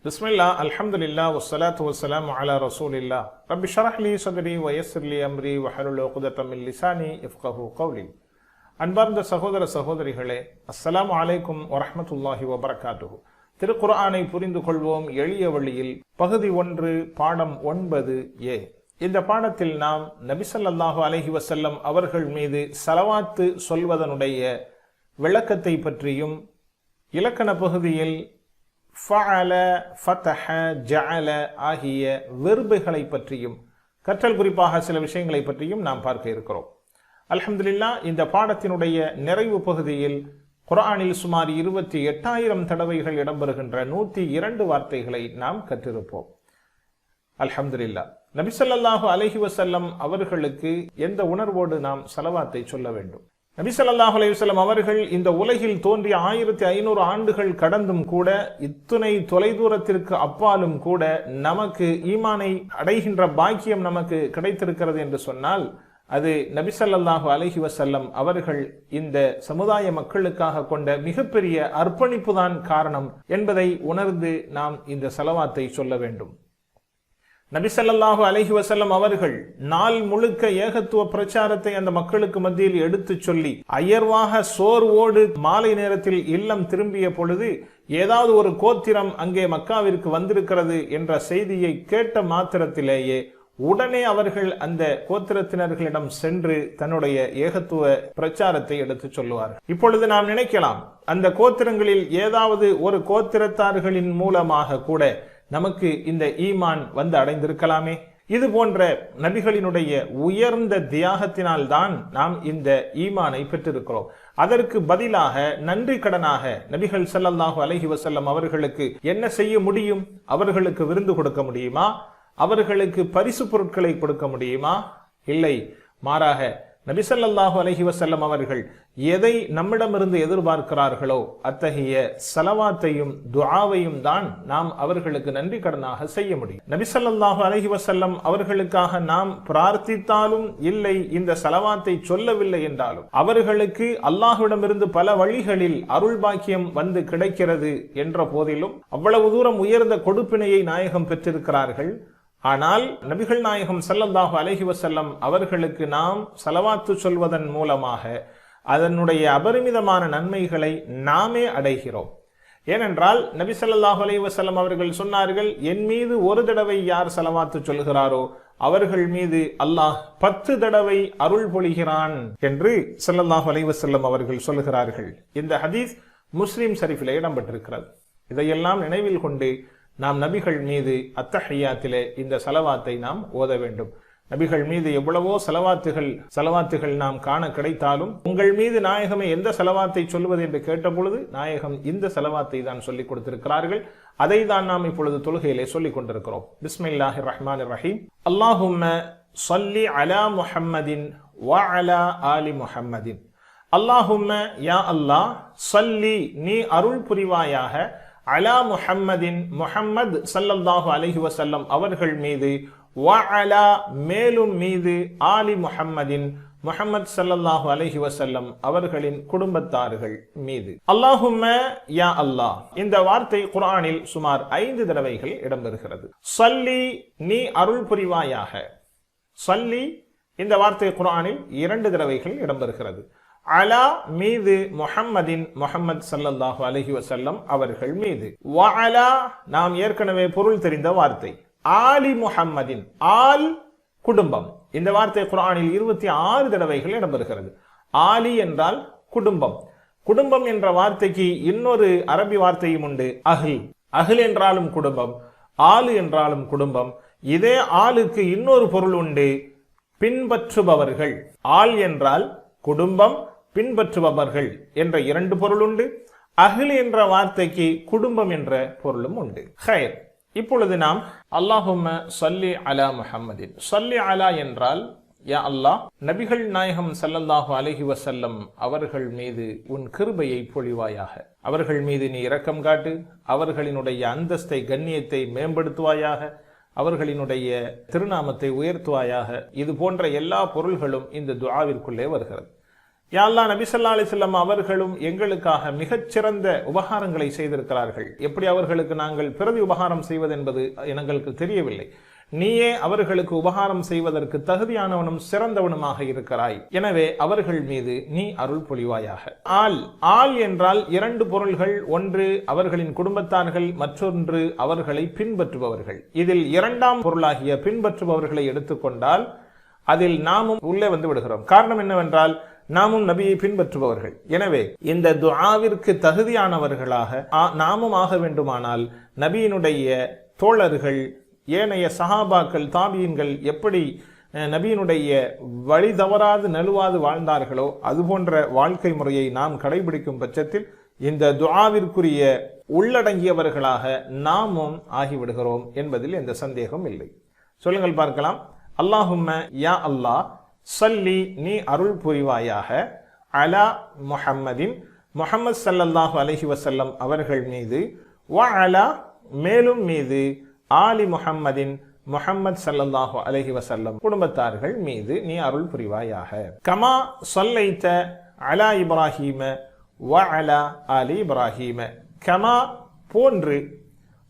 பிஸ்மில்லா அல்ஹம்துலில்லா வஸ்ஸலாத்து வஸ்ஸலாமு அலா ரசூலில்லா ரப்பி ஷ்ரஹ் லி ஸத்ரி வயஸ்ஸிர் லி அம்ரி வஹலுல் உக்தத்தம் மின் லிசானி யஃப்கஹு கௌலி. அன்பார்ந்த சகோதர சகோதரிகளே, அஸ்ஸலாமு அலைக்கும் வரஹ்மத்துல்லாஹி வபரகாத்துஹு. திருக்குர்ஆனை புரிந்து கொள்வோம் எளிய வழியில் பகுதி 1 பாடம் 9a. இந்த பாடத்தில் நாம் நபி ஸல்லல்லாஹு அலைஹி வஸல்லம் அவர்கள் மீது ஸலவாத்து சொல்வதனுடைய விளக்கத்தை பற்றியும், இலக்கண பகுதியில் ஃபஅல, ஃபதஹ, ஜஅல ஆகிய வெர்புகளை பற்றியும், கற்றல் குறிப்பாக சில விஷயங்களை பற்றியும் நாம் பார்க்க இருக்கிறோம். அல்ஹம்துலில்லாஹ், இந்த பாடத்தினுடைய நிறைவு பகுதியில் குர்ஆனில் சுமார் 28,000 தடவைகள் இடம்பெறுகின்ற 102 வார்த்தைகளை நாம் கற்றிருப்போம். அல்ஹம்துலில்லாஹ், நபி ஸல்லல்லாஹு அலைஹி வஸல்லம் அவர்களுக்கு எந்த உணர்வோடு நாம் ஸலவாத்தை சொல்ல வேண்டும்? நபி ஸல்லல்லாஹு அலைஹி வஸல்லம் அவர்கள் இந்த உலகில் தோன்றிய 1500 ஆண்டுகள் கடந்தும் கூட, இத்துணை தொலைதூரத்திற்கு அப்பாலும் கூட நமக்கு ஈமானை அடைகின்ற பாக்கியம் நமக்கு கிடைத்திருக்கிறது என்று சொன்னால், அது நபி ஸல்லல்லாஹு அலைஹி வஸல்லம் அவர்கள் இந்த சமுதாய மக்களுக்காக கொண்ட மிகப்பெரிய அர்ப்பணிப்பு தான் காரணம் என்பதை உணர்ந்து நாம் இந்த ஸலவாத்தை சொல்ல வேண்டும். நபி ஸல்லல்லாஹு அலைஹி வஸல்லம் அவர்கள் நாள் முழுக்க ஏகத்துவ பிரச்சாரத்தை அந்த மக்களுக்கு மத்தியில் எடுத்து சொல்லி, அயர்வாக சோர்வோடு மாலை நேரத்தில் இல்லம் திரும்பிய பொழுது, ஏதாவது ஒரு கோத்திரம் அங்கே மக்காவிற்கு வந்திருக்கிறது என்ற செய்தியை கேட்ட மாத்திரத்திலேயே உடனே அவர்கள் அந்த கோத்திரத்தினர்களிடம் சென்று தன்னுடைய ஏகத்துவ பிரச்சாரத்தை எடுத்து சொல்லுவார்கள். இப்பொழுது நாம் நினைக்கலாம், அந்த கோத்திரங்களில் ஏதாவது ஒரு கோத்திரத்தார்களின் மூலமாக கூட நமக்கு இந்த ஈமான் வந்து அடைந்திருக்கலாமே. இது போன்ற நபிகளினுடைய உயர்ந்த தியாகத்தினால் தான் நாம் இந்த ஈமானை பெற்றிருக்கிறோம். அதற்கு பதிலாக நன்றி கடனாக நபிகள் ஸல்லல்லாஹு அலைஹி வஸல்லம் அவர்களுக்கு என்ன செய்ய முடியும்? அவர்களுக்கு விருந்து கொடுக்க முடியுமா? அவர்களுக்கு பரிசு பொருட்களை கொடுக்க முடியுமா? இல்லை. மாறாக நபி ஸல்லல்லாஹு அலைஹி வஸல்லம் அவர்கள் எதை நம்மிடமிருந்து எதிர்பார்க்கிறார்களோ அத்தகைய ஸலவாத்தையும் துஆவையும் தான் நாம் அவர்களுக்கு நன்றி கடனாக செய்ய முடியும். நபி ஸல்லல்லாஹு அலைஹி வஸல்லம் அவர்களுக்காக நாம் பிரார்த்தித்தாலும் இல்லை, இந்த ஸலவாத்தை சொல்லவில்லை என்றாலும் அவர்களுக்கு அல்லாஹ்விடமிருந்து பல வழிகளில் அருள் பாக்கியம் வந்து கிடைக்கிறது என்ற போதிலும், அவ்வளவு தூரம் உயர்ந்த கொடுப்பினையை நாயகம் பெற்றிருக்கிறார்கள். ஆனால் நபிகள் நாயகம் ஸல்லல்லாஹு அலைஹி வஸல்லம் அவர்களுக்கு நாம் ஸலவாத்து சொல்வதன் மூலமாக அதனுடைய அபரிமிதமான நன்மைகளை நாமே அடைகிறோம். ஏனென்றால் நபி ஸல்லல்லாஹு அலைஹி வஸல்லம் அவர்கள் சொன்னார்கள், என் மீது ஒரு தடவை யார் ஸலவாத்து சொல்கிறாரோ அவர்கள் மீது அல்லாஹ் 10 தடவை அருள் பொழிகிறான் என்று ஸல்லல்லாஹு அலைஹி வஸல்லம் அவர்கள் சொல்கிறார்கள். இந்த ஹதீஸ் முஸ்லிம் ஷரீஃபிலே இடம்பெற்றிருக்கிறது. இதையெல்லாம் நினைவில் கொண்டு நாம் நபிகள் மீது அத்தஹியாத்திலே இந்த ஸலவாத்தை நாம் ஓத வேண்டும். நபிகள் மீது எவ்வளவோ ஸலவாத்துகள் நாம் காண கிடைத்தாலும், உங்கள் மீது நாயகமே எந்த ஸலவாத்தை சொல்வது என்று கேட்ட பொழுது நாயகம் இந்த ஸலவாத்தை தான் சொல்லிக் கொடுத்திருக்கிறார்கள். அதை தான் நாம் இப்பொழுது தொழுகையிலே சொல்லிக் கொண்டிருக்கிறோம். பிஸ்மில்லாஹிர் ரஹ்மானிர் ரஹீம். அல்லாஹும்ம ஸல்லி அலா முஹம்மதின் வ அலா ஆலி முஹம்மதின். அல்லாஹும்ம, யா அல்லாஹ், ஸல்லி, நீ அருள் புரிவாயாக, அலா முஹம்மதின், முஹம்மது ஸல்லல்லாஹு அலைஹி வஸல்லம் அவர்கள் மீது, வ அலா, மேலும் மீது, ஆலி முஹம்மதின், முஹம்மது ஸல்லல்லாஹு அலைஹி வஸல்லம் அவர்களின் குடும்பத்தார்கள் மீது. அல்லாஹும்ம, யா அல்லாஹ், இந்த வார்த்தை குர்ஆனில் சுமார் 5 தடவைகள் இடம்பெறுகிறது. ஸல்லி, நீ அருள் புரிவாயாக. ஸல்லி, இந்த வார்த்தை குர்ஆனில் 2 தடவைகள் இடம்பெறுகிறது. அலா, மீது, முஹம்மதின், முஹம்மது ஸல்லல்லாஹு அலைஹி வஸல்லம் அவர்கள் மீது. வ அலா, நாம் ஏற்கனவே பொருள் தெரிந்த வார்த்தை. ஆலி முஹம்மதின், ஆல், குடும்பம். இந்த வார்த்தை குர்ஆனில் 26 தடவைகள் இடம்பெறுகிறது. ஆலி என்றால் குடும்பம். குடும்பம் என்ற வார்த்தைக்கு இன்னொரு அரபி வார்த்தையும் உண்டு, அஹ்ல். அஹ்ல் என்றாலும் குடும்பம், ஆலு என்றாலும் குடும்பம். இதே ஆளுக்கு இன்னொரு பொருள் உண்டு, பின்பற்றுபவர்கள். ஆல் என்றால் குடும்பம், பின்பற்றுபவர்கள் என்ற 2 பொருள் உண்டு. அஹ்ல் என்ற வார்த்தைக்கு குடும்பம் என்ற பொருளும் உண்டு. ஹைர், இப்பொழுது நாம் அல்லாஹும்ம ஸல்லி அலா முஹம்மதின். ஸல்லி அலா என்றால், யா அல்லாஹ், நபிகள் நாயகம் ஸல்லல்லாஹு அலைஹி வஸல்லம் அவர்கள் மீது உன் கிருபையை பொழிவாயாக. அவர்கள் மீது நீ இரக்கம் காட்டு. அவர்களினுடைய அந்தஸ்தை, கண்ணியத்தை மேம்படுத்துவாயாக. அவர்களினுடைய திருநாமத்தை உயர்த்துவாயாக. இது போன்ற எல்லா பொருள்களும் இந்த துஆவிற்குள்ளே வருகிறது. யா அல்லாஹ், நபி ஸல்லல்லாஹு அலைஹி வஸல்லம் அவர்களும் எங்களுக்காக மிகச்சிறந்த உபகாரங்களை செய்திருக்கிறார்கள். எப்படி அவர்களுக்கு நாங்கள் பிரதி உபகாரம் செய்வது என்பது எங்களுக்கு தெரியவில்லை. நீயே அவர்களுக்கு உபகாரம் செய்வதற்கு தகுதியானவனும் சிறந்தவனுமாக இருக்கிறாய். எனவே அவர்கள் மீது நீ அருள் பொழிவாயாக. ஆல் என்றால் இரண்டு பொருள்கள். ஒன்று அவர்களின் குடும்பத்தார்கள், மற்றொன்று அவர்களை பின்பற்றுபவர்கள். இதில் இரண்டாம் பொருளாகிய பின்பற்றுபவர்களை எடுத்துக்கொண்டால் அதில் நாமும் உள்ளே வந்து விடுகிறோம். காரணம் என்னவென்றால், நாமும் நபியை பின்பற்றுபவர்கள். எனவே இந்த துஆவிற்கு தகுதியானவர்களாக நாமும் ஆக வேண்டுமானால் நபியினுடைய தோழர்கள், ஏனைய சஹாபாக்கள், தாபியீன்கள் எப்படி நபியினுடைய வழி தவறாது நழுவாது வாழ்ந்தார்களோ அதுபோன்ற வாழ்க்கை முறையை நாம் கடைபிடிக்கும் பட்சத்தில் இந்த துஆவிற்குரிய உள்ளடங்கியவர்களாக நாமும் ஆகிவிடுகிறோம் என்பதில் எந்த சந்தேகம் இல்லை. சொல்லுங்கள் பார்க்கலாம். அல்லாஹும்ம யா அல்லாஹ் ஸல்லி, நீ அருள் புரிவாயாக, அலா முஹம்மதின், முஹம்மது ஸல்லல்லாஹு அலைஹி வஸல்லம் அவர்கள் மீது, வ அலா, மேலும் மீது, ஆலி முஹம்மதின், முஹம்மது ஸல்லல்லாஹு அலைஹி வஸல்லம் குடும்பத்தார்கள் மீது நீ அருள் புரிவாயாக. கமா ஸல்லைத அலா இப்ராஹீம வ அலா ஆலி இப்ராஹீம, கமா போன்று,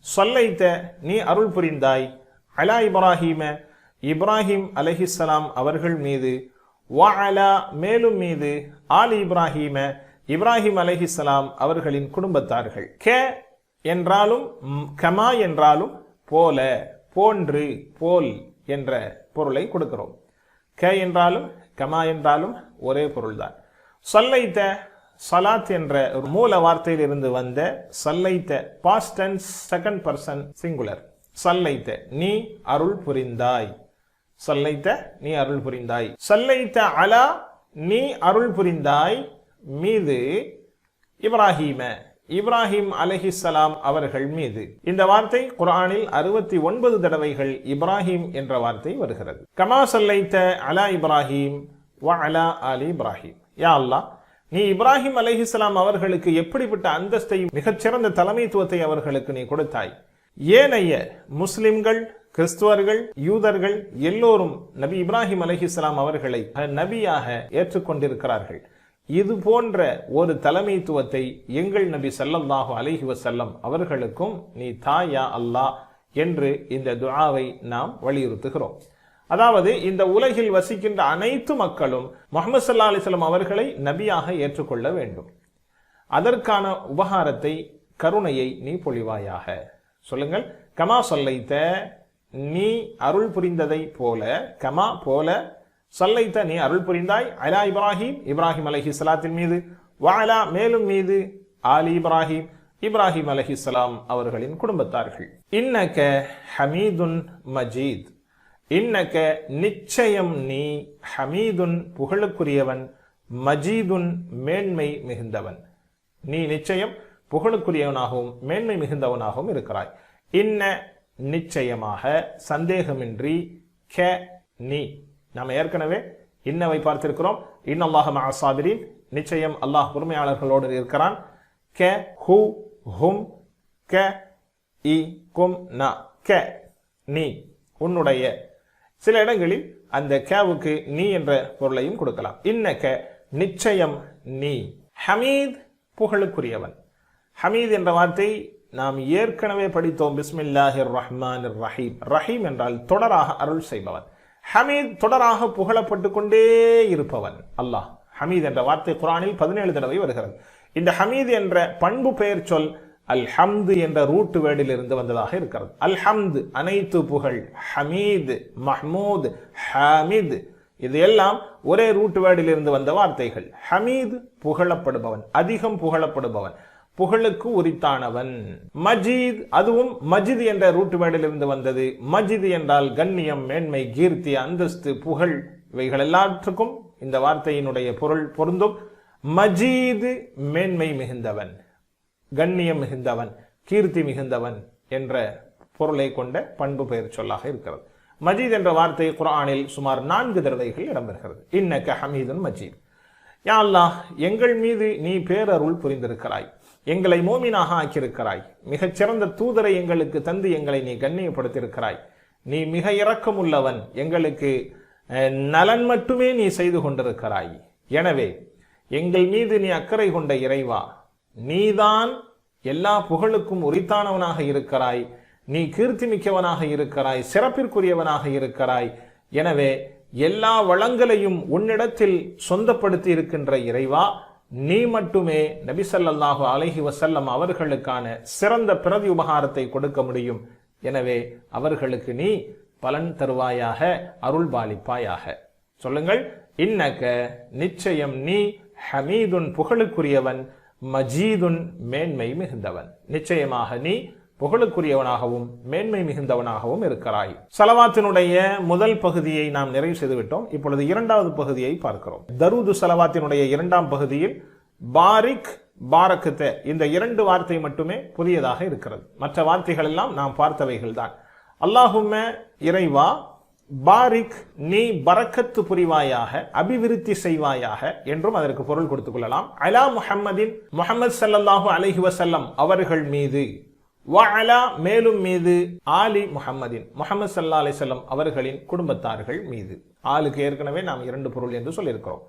ஸல்லைத நீ அருள் புரிந்தாய், அலா இப்ராஹீம இப்ராஹிம் அலைஹிஸ்ஸலாம் அவர்கள் மீது, வ அலா மேலும் மீது, ஆலி இப்ராஹீம இப்ராஹிம் அலைஹிஸ்ஸலாம் அவர்களின் குடும்பத்தார்கள். கே என்றாலும் கமா என்றாலும் போல, போன்று, போல் என்ற பொருளை கொடுக்கிறோம். க என்றாலும் கமா என்றாலும் ஒரே பொருள்தான். ஸல்லைத, சலாத் என்ற ஒரு மூல வார்த்தையில் இருந்து வந்த ஸல்லைத, past tense, second person singular. ஸல்லைத நீ அருள் புரிந்தாய், ஸல்லைத நீ அருள் புரிந்தாய். ஸல்லைத அலா நீ அருள் புரிந்தாய் மீது, இப்ராஹீம இப்ராஹிம் அலைஹிஸ்ஸலாம் அவர்கள் மீது. இந்த வார்த்தை குர்ஆனில் 69 தடவைகள் இப்ராஹிம் என்ற வார்த்தை வருகிறது. கமா ஸல்லைத அலா இப்ராஹிம் வ அலா ஆலி இப்ராஹிம். யா அல்லாஹ், நீ இப்ராஹிம் அலைஹிஸ்ஸலாம் அவர்களுக்கு எப்படிப்பட்ட அந்தஸ்தையும் மிகச்சிறந்த தலைமைத்துவத்தை அவர்களுக்கு நீ கொடுத்தாய். ஏனைய முஸ்லிம்கள், கிறிஸ்துவர்கள், யூதர்கள் எல்லோரும் நபி இப்ராஹிம் அலைஹிஸ்ஸலாம் அவர்களை நபியாக ஏற்றுக்கொண்டிருக்கிறார்கள். இது போன்ற ஒரு தலைமைத்துவத்தை எங்கள் நபி ஸல்லல்லாஹு அலைஹி வஸல்லம் அவர்களுக்கும் நீ தாயா அல்லாஹ் என்று இந்த துஆவை நாம் வலியுறுத்துகிறோம். அதாவது இந்த உலகில் வசிக்கின்ற அனைத்து மக்களும் முஹம்மது ஸல்லல்லாஹு அலைஹி வஸல்லம் அவர்களை நபியாக ஏற்றுக்கொள்ள வேண்டும். அதற்கான உபகாரத்தை, கருணையை நீ பொழிவாயாக. சொல்லுங்கள். கமா ஸல்லைத நீ அருள் புரிந்ததை போல, கமா போல, ஸல்லைத நீ அருள் புரிந்தாய், அலா இப்ராஹிம் இப்ராஹிம் அலைஹிஸ்ஸலாத்தின் மீது, வ அலா மேலும் மீது, ஆலி இப்ராஹிம் இப்ராஹிம் அலைஹிஸ்ஸலாம் அவர்களின் குடும்பத்தார்கள். இன்னக ஹமீதுன் மஜீத், இன்னக நிச்சயம் நீ, ஹமீதுன் புகழுக்குரியவன், மஜீதுன் மேன்மை மிகுந்தவன். நீ நிச்சயம் புகழுக்குரியவனாகவும் மேன்மை மிகுந்தவனாகவும் இருக்கிறாய். இன்ன நிச்சயமாக, சந்தேகமின்றி, கே நீ. நாம் ஏற்கனவே இன்னவை பார்த்திருக்கிறோம். இன்னல்லாஹ மஅ ஸாபிரீன், நிச்சயம் அல்லாஹ் பொறுமையாளர்களோடு இருக்கிறான். கே ஹு ஹும், க இ கும் நா, கே நீ, உன்னுடைய. சில இடங்களில் அந்த கேவுக்கு நீ என்ற பொருளையும் கொடுக்கலாம். இன்னக நிச்சயம் நீ, ஹமீத் புகழுக்குரியவன். ஹமீத் என்ற வார்த்தை நாம் ஏற்கனவே படித்தோம். பிஸ்மில்லாஹிர் ரஹ்மானிர் ரஹீம். ரஹீம் என்றால் தொடராக அருள் செய்பவன். ஹமீத் தொடராக புகழப்பட்டு கொண்டே இருப்பவன் அல்லாஹ். ஹமீத் என்ற வார்த்தை குர்ஆனில் 17 தடவை வருகிறது. இந்த ஹமீத் என்ற பண்பு பெயர் சொல் அல்ஹம்து என்ற ரூட் வேர்டில் இருந்து வந்ததாக இருக்கிறது. அல்ஹம்து அனைத்து புகழ், ஹமீத் மஹ்மூத், ஹாமித் இது எல்லாம் ஒரே ரூட் வேர்டில் இருந்து வந்த வார்த்தைகள். ஹமீத் புகழப்படுபவன், அதிகம் புகழப்படுபவன், புகழுக்கு உரித்தானவன். மஜீத் அதுவும் மஜித் என்ற ரூட் வேர்டில் இருந்து வந்தது. மஜித் என்றால் கண்ணியம், மேன்மை, கீர்த்தி, அந்தஸ்து, புகழ், இவைகள் எல்லாற்றுக்கும் இந்த வார்த்தையினுடைய பொருள் பொருந்தும். மஜீத் மேன்மை மிகுந்தவன், கண்ணியம் மிகுந்தவன், கீர்த்தி மிகுந்தவன் என்ற பொருளை கொண்ட பண்பு பெயர் சொல்லாக இருக்கிறது. மஜீத் என்ற வார்த்தை குர்ஆனில் சுமார் 4 தடவைகள் இடம்பெறுகிறது. இன்னக ஹமீதுன் மஜீத். யா அல்லாஹ், எங்கள் மீது நீ பேரருள் புரிந்திருக்கிறாய், எங்களை மோமினாக ஆக்கியிருக்கிறாய், மிகச்சிறந்த தூதரை எங்களுக்கு தந்து எங்களை நீ கண்ணியப்படுத்தியிருக்கிறாய். நீ மிக இரக்கமுள்ளவன், எங்களுக்கு நலன் மட்டுமே நீ செய்து கொண்டிருக்கிறாய். எனவே எங்கள் மீது நீ அக்கறை கொண்ட இறைவா, நீதான் எல்லா புகழுக்கும் உரித்தானவனாக இருக்கிறாய், நீ கீர்த்தி மிக்கவனாக இருக்கிறாய், சிறப்பிற்குரியவனாக இருக்கிறாய். எனவே எல்லா வளங்களையும் உன்னிடத்தில் சொந்தப்படுத்தி இருக்கின்ற இறைவா, நீ மட்டுமே நபி ஸல்லல்லாஹு அலைஹி வஸல்லம் அவர்களுக்கான சிறந்த பிரதி உபகாரத்தை கொடுக்க முடியும். எனவே அவர்களுக்கு நீ பலன் தருவாயாக, அருள் பாலிப்பாயாக. சொல்லுங்கள், இன்னக நிச்சயம் நீ ஹமீதுன் புகழுக்குரியவன், மஜீதுன் மேன்மை மிகுந்தவன். நிச்சயமாக நீ புகழுக்குரியவனாகவும் மேன்மை மிகுந்தவனாகவும் இருக்கிறாய். ஸலவாத்தினுடைய முதல் பகுதியை நாம் நிறைவு செய்துவிட்டோம். இப்பொழுது இரண்டாவது பகுதியை பார்க்கிறோம். தரூது ஸலவாத்தினுடைய இரண்டாம் பகுதியில் பாரிக், பாரக்கத் இந்த இரண்டு வார்த்தை மட்டுமே புதியதாக இருக்கிறது. மற்ற வார்த்தைகள் எல்லாம் நாம் பார்த்தவைகள் தான். அல்லாஹும்ம இறைவா, பாரிக் நீ பரக்கத்து புரிவாயாக, அபிவிருத்தி செய்வாயாக என்றும் அதற்கு பொருள் கொடுத்துக் கொள்ளலாம். அலா முஹம்மதின், முஹம்மது ஸல்லல்லாஹு அலைஹி வஸல்லம் அவர்கள் மீது, வஅலா மேலும் மீது, ஆலி முஹம்மதின் முஹம்மது ஸல்லல்லாஹு அலைஹி வஸல்லம் அவர்களின் குடும்பத்தார்கள் மீது. ஆளுக்கு ஏற்கனவே நாம் இரண்டு பொருள் என்று சொல்லியிருக்கிறோம்.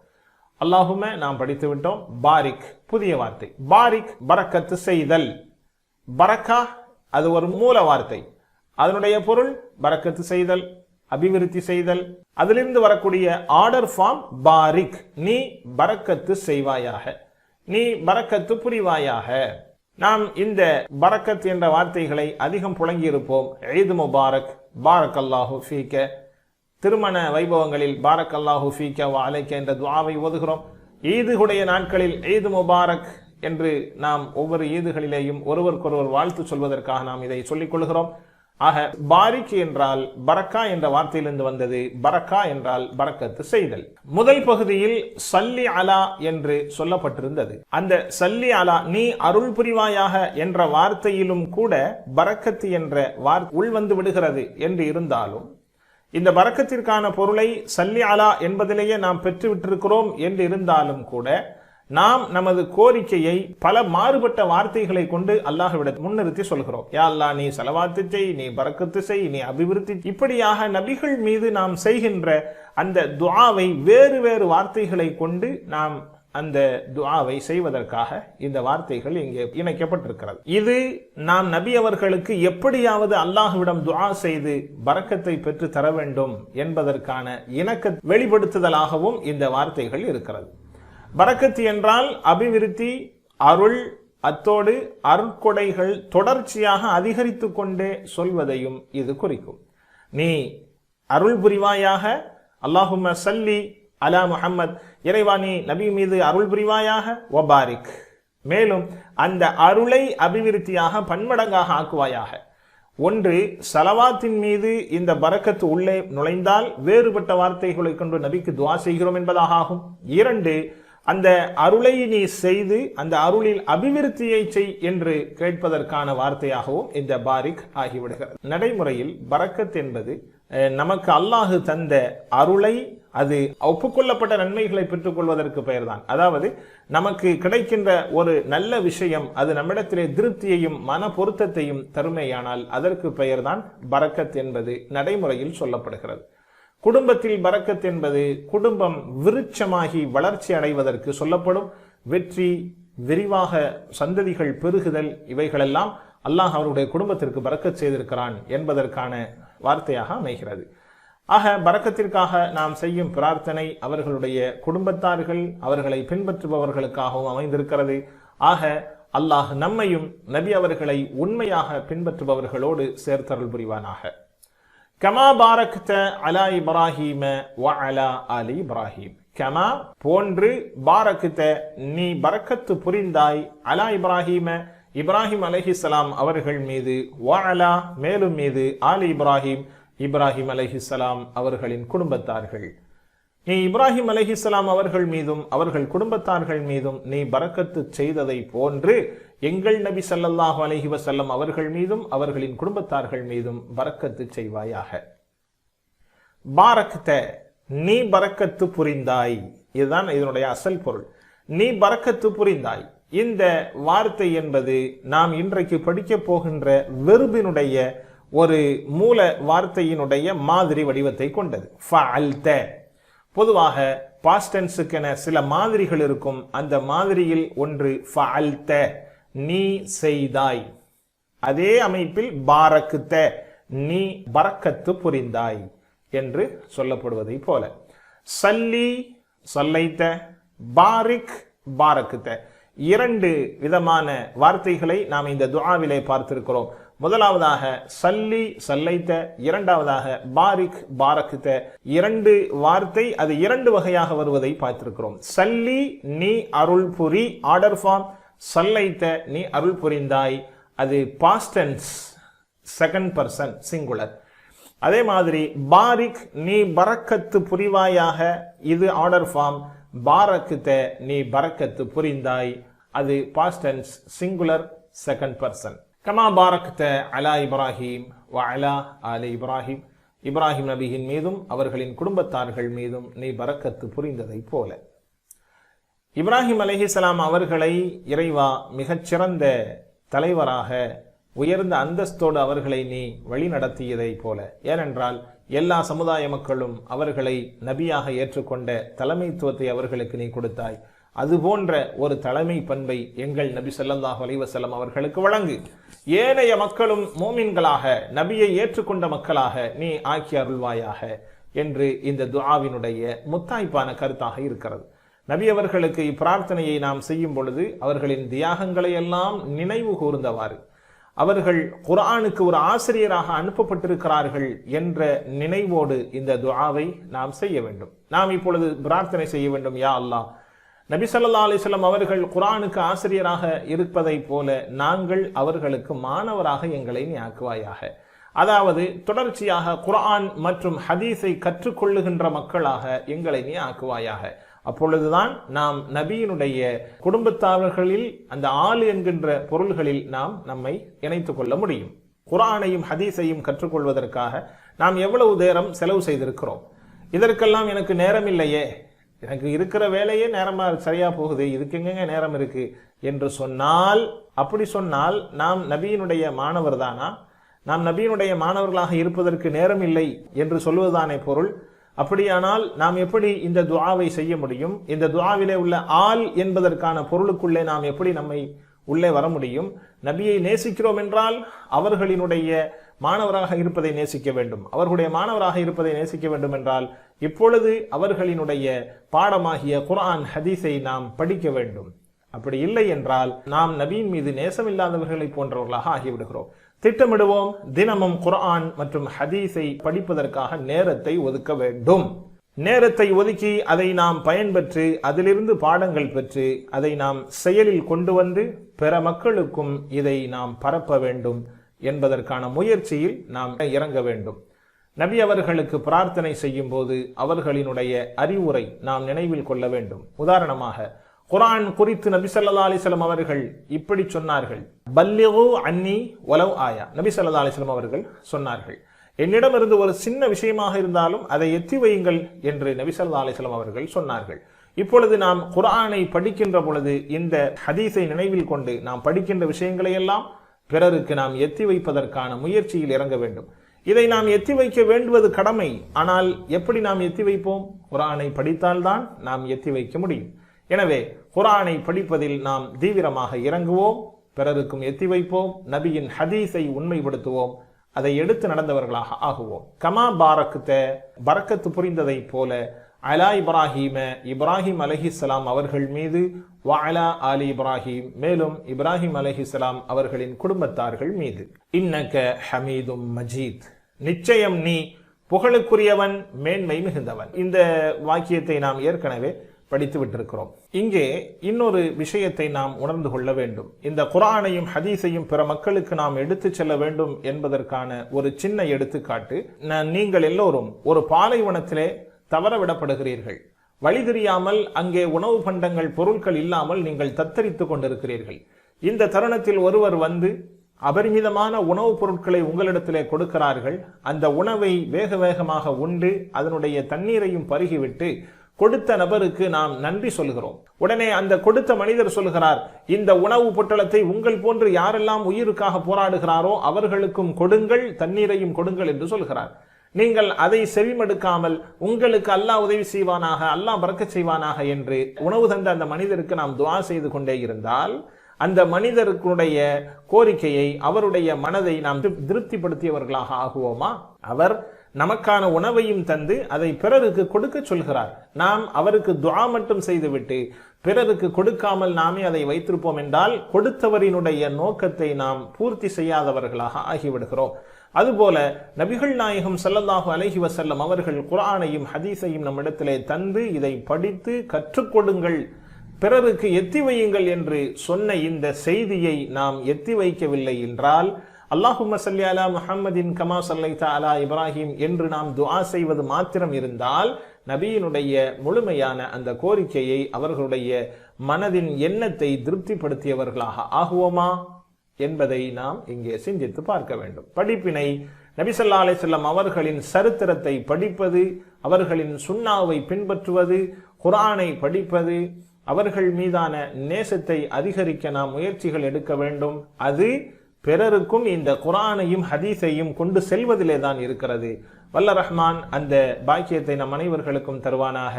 அல்லாஹும்ம நாம் படித்து விட்டோம். பாரிக் புதிய வார்த்தை. பாரிக் பரக்கத்து செய்தல். பரக்கா அது ஒரு மூல வார்த்தை, அதனுடைய பொருள் பரக்கத்து செய்தல், அபிவிருத்தி செய்தல். அதிலிருந்து வரக்கூடிய ஆர்டர் ஃபார்ம் பாரிக், நீ பரக்கத்து செய்வாயாக, நீ பரக்கத்து புரிவாயாக. நாம் இந்த பரக்கத் என்ற வார்த்தைகளை அதிகம் புழங்கி இருப்போம். ஈத் முபாரக், பாரக் அல்லாஹு ஃபீக்க. திருமண வைபவங்களில் பாரக் அல்லாஹு ஃபீக்க வ அலைக்க என்ற துஆவை ஓதுகிறோம். ஈதுடைய நாட்களில் ஈத் முபாரக் என்று நாம் ஒவ்வொரு ஈதுகளிலேயும் ஒருவருக்கொருவர் வாழ்த்து சொல்வதற்காக நாம் இதை சொல்லிக் கொள்கிறோம். ஆக பாரிக் என்றால் பரக்கா என்ற வார்த்தையிலிருந்து வந்தது. பரக்கா என்றால் பரக்கத்து செய்தல். முதல் பகுதியில் சல்லி அலா என்று சொல்லப்பட்டிருந்தது. அந்த சல்லி அலா, நீ அருள் புரிவாயாக என்ற வார்த்தையிலும் கூட பரக்கத்து என்ற வார்த்தை உள்வந்து விடுகிறது என்று இருந்தாலும், இந்த பரக்கத்திற்கான பொருளை சல்லி அலா என்பதிலேயே நாம் பெற்றுவிட்டிருக்கிறோம் என்று இருந்தாலும் கூட, நாம் நமது கோரிக்கையை பல மாறுபட்ட வார்த்தைகளை கொண்டு அல்லாஹ்விட முன்னிறுத்தி சொல்கிறோம். யா அல்லாஹ், நீ ஸலவாத்து செய், நீ பரக்கத்து செய், நீ அபிவிருத்தி. இப்படியாக நபிகள் மீது நாம் செய்கின்ற அந்த துஆவை வேறு வேறு வார்த்தைகளை கொண்டு நாம் அந்த துஆவை செய்வதற்காக இந்த வார்த்தைகள் இங்கே இணைக்கப்பட்டிருக்கிறது. இது நாம் நபி அவர்களுக்கு எப்படியாவது அல்லாஹ்விடம் துஆ செய்து பரக்கத்தை பெற்று தர வேண்டும் என்பதற்கான இணக்க வெளிப்படுத்துதலாகவும் இந்த வார்த்தைகள் இருக்கிறது. பரக்கத்து என்றால் அபிவிருத்தி, அருள், அத்தோடு அருட்கொடைகள் தொடர்ச்சியாக அதிகரித்து கொண்டே சொல்வதையும் இது குறிக்கும். நீ அருள் புரிவாயாக, அல்லாஹும்ம சல்லி அலா முஹம்மத், இறைவா நீ நபி மீது அருள் புரிவாயாக, வபாரிக் மேலும் அந்த அருளை அபிவிருத்தியாக பன்மடங்காக ஆக்குவாயாக. ஒன்று, ஸலவாத்தின் மீது இந்த பரக்கத்து உள்ளே நுழைந்தால் வேறுபட்ட வார்த்தைகளை கொண்டு நபிக்கு துஆ செய்கிறோம் என்பதாக ஆகும். இரண்டு, அந்த அருளை நீ செய்து அந்த அருளில் அபிவிருத்தியை செய் என்று கேட்பதற்கான வார்த்தையாகவும் இந்த பாரிக் ஆகிவிடுகிறது. நடைமுறையில் பரக்கத் என்பது நமக்கு அல்லாஹு தந்த அருளை, அது ஒப்புக்கொள்ளப்பட்ட நன்மைகளை பெற்றுக் கொள்வதற்கு பெயர்தான். அதாவது நமக்கு கிடைக்கின்ற ஒரு நல்ல விஷயம் அது நம்மிடத்திலே திருப்தியையும் மன பொருத்தத்தையும் தருமையானால் அதற்கு பெயர்தான் பரக்கத் என்பது நடைமுறையில் சொல்லப்படுகிறது. குடும்பத்தில் பரக்கத் என்பது குடும்பம் விருட்சமாகி வளர்ச்சி அடைவதற்கு சொல்லப்படும். வெற்றி, விரிவாக சந்ததிகள் பெருகுதல், இவைகளெல்லாம் அல்லாஹ் அவருடைய குடும்பத்திற்கு பரக்கத் செய்திருக்கிறான் என்பதற்கான வார்த்தையாக அமைகிறது. ஆக பரக்கத்திற்காக நாம் செய்யும் பிரார்த்தனை அவர்களுடைய குடும்பத்தார்கள், அவர்களை பின்பற்றுபவர்களுக்காகவும் அமைந்திருக்கிறது. ஆக அல்லாஹ் நம்மையும் நபி அவர்களை உண்மையாக பின்பற்றுபவர்களோடு சேர்த்தருள் புரிவானாக. கமா பாரக்த அலா இப்ராஹீம வ அலா ஆலி இப்ராஹீம். கமா போன்று, பாரக்த நீ பரக்கத்து புரிந்தாய், அலா இப்ராஹீம இப்ராஹிம் அலைஹிஸ்ஸலாம் அவர்கள் மீது, வ அலா மேலும் மீது, ஆலி இப்ராஹீம் இப்ராஹிம் அலைஹிஸ்ஸலாம் அவர்களின் குடும்பத்தார்கள். நீ இப்ராஹிம் அலைஹிஸ்ஸலாம் அவர்கள் மீதும் அவர்கள் குடும்பத்தார்கள் மீதும் நீ பரக்கத்து செய்ததை போன்று எங்கள் நபி ஸல்லல்லாஹு அலைஹி வஸல்லம் அவர்கள் மீதும் அவர்களின் குடும்பத்தார்கள் மீதும் பரக்கத்து செய்வாயாக. பாரக்த நீ பரக்கத்து புரிந்தாய், இதுதான் இதனுடைய அசல் பொருள். நீ பரக்கத்து புரிந்தாய். இந்த வார்த்தை என்பது நாம் இன்றைக்கு படிக்க போகின்ற வெர்பினுடைய ஒரு மூல வார்த்தையினுடைய மாதிரி வடிவத்தை கொண்டது. ஃபஅல்த. பொதுவாக பாஸ்ட் டென்ஸுக்கென சில மாதிரிகள் இருக்கும். அந்த மாதிரியில் ஒன்று ஃபஅல்த, நீ செய்தாய். அதே அமைப்பில் பாரக்த, நீ பரக்கத்து புரிந்தாய் என்று சொல்லப்படுவதை போல. சல்லி சல்லைத்த, பாரிக் பாரக்த, இரண்டு விதமான வார்த்தைகளை நாம் இந்த துஆவிலே பார்த்திருக்கிறோம். முதலாவதாக சல்லி சல்லைத்த, இரண்டாவதாக பாரிக் பாரக்த. இரண்டு வார்த்தை, அது இரண்டு வகையாக வருவதை பார்த்திருக்கிறோம். சல்லி நீ அருள் புரி, ஆர்டர் ஃபார்ம். சல்லைத்த நீ அருள் புரிந்தாய், அது past tense, second person singular. அதே மாதிரி பாரிக் நீ பரக்கத்து புரிவாயாக, இது ஆர்டர் ஃபார்ம். பாரக்த நீ பரக்கத்து புரிந்தாய், அது past tense singular second person. கமா பாரக்த அலா இப்ராஹிம் வ அலா ஆலி இப்ராஹிம், இப்ராஹிம் நபியின் மீதும் அவர்களின் குடும்பத்தார்கள் மீதும் நீ பரக்கத்து புரிந்ததை போல. இப்ராஹிம் அலைஹிஸ்ஸலாம் அவர்களை இறைவா மிகச்சிறந்த தலைவராக, உயர்ந்த அந்தஸ்தோடு அவர்களை நீ வழி நடத்தியதை போல. ஏனென்றால் எல்லா சமுதாய மக்களும் அவர்களை நபியாக ஏற்றுக்கொண்ட தலைமைத்துவத்தை அவர்களுக்கு நீ கொடுத்தாய். அதுபோன்ற ஒரு தலைமை பண்பை எங்கள் நபி ஸல்லல்லாஹு அலைஹி வஸல்லம் அவர்களுக்கு வழங்கு. ஏனைய மக்களும் மோமின்களாக, நபியை ஏற்றுக்கொண்ட மக்களாக நீ ஆக்கி அருள்வாயாக என்று இந்த துஆவினுடைய முத்தாய்ப்பான கருத்தாக இருக்கிறது. நபி அவர்களுக்கு இப்பிரார்த்தனையை நாம் செய்யும் பொழுது அவர்களின் தியாகங்களை எல்லாம் நினைவு கூர்ந்தவாறு, அவர்கள் குர்ஆனுக்கு ஒரு ஆசிரியராக அனுப்பப்பட்டிருக்கிறார்கள் என்ற நினைவோடு இந்த துஆவை நாம் செய்ய வேண்டும். நாம் இப்பொழுது பிரார்த்தனை செய்ய வேண்டும், யா அல்லாஹ், நபி ஸல்லல்லாஹு அலைஹி வஸல்லம் அவர்கள் குர்ஆனுக்கு ஆசிரியராக இருப்பதை போல நாங்கள் அவர்களுக்கு மாணவராக எங்களை நீ ஆக்குவாயாக. அதாவது தொடர்ச்சியாக குர்ஆன் மற்றும் ஹதீஸை கற்றுக்கொள்ளுகின்ற மக்களாக எங்களை நீ ஆக்குவாயாக. அப்பொழுதுதான் நாம் நபியினுடைய குடும்பத்தாளர்களில் அந்த ஆள் என்கின்ற பொருள்களில் நாம் நம்மை இணைத்துக் கொள்ள முடியும். குர்ஆனையும் ஹதீஸையும் கற்றுக்கொள்வதற்காக நாம் எவ்வளவு நேரம் செலவு செய்திருக்கிறோம். இதற்கெல்லாம் எனக்கு நேரம் இல்லையே, எனக்கு இருக்கிற வேலையே நேரமா சரியா போகுது, இதுக்கு எங்க நேரம் இருக்கு என்று சொன்னால், அப்படி சொன்னால் நாம் நபியினுடைய மாணவர் தானா? நாம் நபியினுடைய மாணவர்களாக இருப்பதற்கு நேரம் இல்லை என்று சொல்வதுதானே பொருள். அப்படியானால் நாம் எப்படி இந்த துஆவை செய்ய முடியும்? இந்த துஆவிலே உள்ள ஆல் என்பதற்கான பொருளுக்குள்ளே நாம் எப்படி நம்மை உள்ளே வர முடியும்? நபியை நேசிக்கிறோம் என்றால் அவர்களினுடைய மாணவராக இருப்பதை நேசிக்க வேண்டும். அவர்களுடைய மாணவராக இருப்பதை நேசிக்க வேண்டும் என்றால் இப்பொழுது அவர்களினுடைய பாடமாகிய குர்ஆன் ஹதீஸை நாம் படிக்க வேண்டும். அப்படி இல்லை என்றால் நாம் நபியின் மீது நேசமில்லாதவர்களை போன்றவர்களாக ஆகிவிடுகிறோம். திட்டமிடுவோம், தினமும் குர்ஆன் மற்றும் ஹதீஸை படிப்பதற்காக நேரத்தை ஒதுக்க வேண்டும். நேரத்தை ஒதுக்கி அதை நாம் பயன்பெற்று அதிலிருந்து பாடங்கள் பெற்று அதை நாம் செயலில் கொண்டு வந்து பிற மக்களுக்கும் இதை நாம் பரப்ப வேண்டும் என்பதற்கான முயற்சியில் நாம் இறங்க வேண்டும். நபி அவர்களுக்கு பிரார்த்தனை செய்யும் போது அவர்களினுடைய அறிவுரை நாம் நினைவில் கொள்ள வேண்டும். உதாரணமாக குர்ஆன் குறித்து நபி ஸல்லல்லாஹு அலைஹி வஸல்லம் அவர்கள் இப்படி சொன்னார்கள், பல்லிகு அன்னி வலவ் ஆயா. நபி ஸல்லல்லாஹு அலைஹி வஸல்லம் அவர்கள் சொன்னார்கள், என்னிடமிருந்து ஒரு சின்ன விஷயமாக இருந்தாலும் அதை எத்தி வையுங்கள் என்று நபி ஸல்லல்லாஹு அலைஹி வஸல்லம் அவர்கள் சொன்னார்கள். இப்பொழுது நாம் குர்ஆனை படிக்கின்ற பொழுது இந்த ஹதீஸை நினைவில் கொண்டு நாம் படிக்கின்ற விஷயங்களை எல்லாம் பிறருக்கு நாம் எத்தி வைப்பதற்கான முயற்சியில் இறங்க வேண்டும். இதை நாம் எத்தி வைக்க வேண்டுவது கடமை. ஆனால் எப்படி நாம் எத்தி வைப்போம்? குர்ஆனை படித்தால்தான் நாம் எத்தி வைக்க முடியும். எனவே குர்ஆனை படிப்பதில் நாம் தீவிரமாக இறங்குவோம், பிறருக்கும் எத்தி வைப்போம், நபியின் ஹதீஸை உண்மைப்படுத்துவோம், அதை எடுத்து நடந்தவர்களாக ஆகுவோம். கமா பாரக்த, பரக்கத்து புரிந்ததை போல, அலா இப்ராஹீம, இப்ராஹிம் அலைஹிஸ்ஸலாம் அவர்கள் மீது, வ அலா ஆலி இப்ராஹிம், மேலும் இப்ராஹிம் அலைஹிஸ்ஸலாம் அவர்களின் குடும்பத்தார்கள் மீது. இன்னக ஹமீதும் மஜீத், நிச்சயம் நீ புகழுக்குரியவன், மேன்மை மிகுந்தவன். இந்த வாக்கியத்தை நாம் ஏற்கனவே படித்து விட்டிருக்கிறோம். இங்கே இன்னொரு விஷயத்தை நாம் உணர்ந்து கொள்ள வேண்டும். இந்த குர்ஆனையும் ஹதீஸையும் பிற மக்களுக்கு நாம் எடுத்து செல்ல வேண்டும் என்பதற்கான ஒரு சின்ன எடுத்துக்காட்டு. நீங்கள் எல்லோரும் ஒரு பாலைவனத்திலே தவற விடப்படுகிறீர்கள். வழி தெரியாமல் அங்கே உணவு பண்டங்கள், பொருட்கள் இல்லாமல் நீங்கள் தத்தரித்துக் கொண்டிருக்கிறீர்கள். இந்த தருணத்தில் ஒருவர் வந்து அபரிமிதமான உணவுப் பொருட்களை உங்களிடத்திலே கொடுக்கிறார்கள். அந்த உணவை வேக வேகமாக உண்டு அதனுடைய தண்ணீரையும் பருகிவிட்டு கொடுத்த நபருக்கு நாம் நன்றி சொல்கிறோம். உடனே அந்த கொடுத்த மனிதர் சொல்கிறார், இந்த உணவு பொட்டலத்தை உங்கள் போன்று யாரெல்லாம் உயிருக்காக போராடுகிறாரோ அவர்களுக்கும் கொடுங்கள், தண்ணீரையும் கொடுங்கள் என்று சொல்கிறார். நீங்கள் அதை செவிமடுக்காமல் உங்களுக்கு அல்லாஹ் உதவி செய்வானாக, அல்லாஹ் பரக்கத் செய்வானாக என்று உணவு தந்த அந்த மனிதருக்கு நாம் துஆ செய்து கொண்டே இருந்தால் அந்த மனிதருக்குடைய கோரிக்கையை, அவருடைய மனதை நாம் திருப்திப்படுத்தியவர்களாக ஆகுவோமா? அவர் நமக்கான உணவையும் தந்து அதை பிறருக்கு கொடுக்க சொல்கிறார். நாம் அவருக்கு துஆ மட்டும் செய்துவிட்டு பிறருக்கு கொடுக்காமல் நாமே அதை வைத்திருப்போம் என்றால் கொடுத்தவரினுடைய நோக்கத்தை நாம் பூர்த்தி செய்யாதவர்களாக ஆகிவிடுகிறோம். அதுபோல நபிகள் நாயகம் ஸல்லல்லாஹு அலைஹி வஸல்லம் அவர்கள் குர்ஆனையும் ஹதீஸையும் நம்மிடத்திலே தந்து இதை படித்து கற்றுக்கொடுங்கள், பிறருக்கு எத்தி வையுங்கள் என்று சொன்ன இந்த செய்தியை நாம் எத்தி வைக்கவில்லை என்றால், அல்லாஹும்ம ஸல்லி அலா முஹம்மதின் கமா ஸல்லைத அலா இப்ராஹிம் என்று நாம் துஆ செய்வது மாத்திரம் இருந்தால் நபியினுடைய முழுமையான அந்த கோரிக்கையை, அவர்களுடைய மனதின் எண்ணத்தை திருப்திப்படுத்தியவர்களாக ஆகுவோமா என்பதை நாம் இங்கே சிந்தித்து பார்க்க வேண்டும். படிப்பினை நபி ஸல்லல்லாஹு அலைஹி வஸல்லம் அவர்களின் சரித்திரத்தை படிப்பது, அவர்களின் சுன்னாவை பின்பற்றுவது, குர்ஆனை படிப்பது, அவர்கள் மீதான நேசத்தை அதிகரிக்க நாம் முயற்சிகள் எடுக்க வேண்டும். அது பிறருக்கும் இந்த குர்ஆனையும் ஹதீஸையும் கொண்டு செல்வதிலே தான் இருக்கிறது. வல்ல ரஹ்மான் அந்த பாக்கியத்தை நம் அனைவர்களுக்கும் தருவானாக.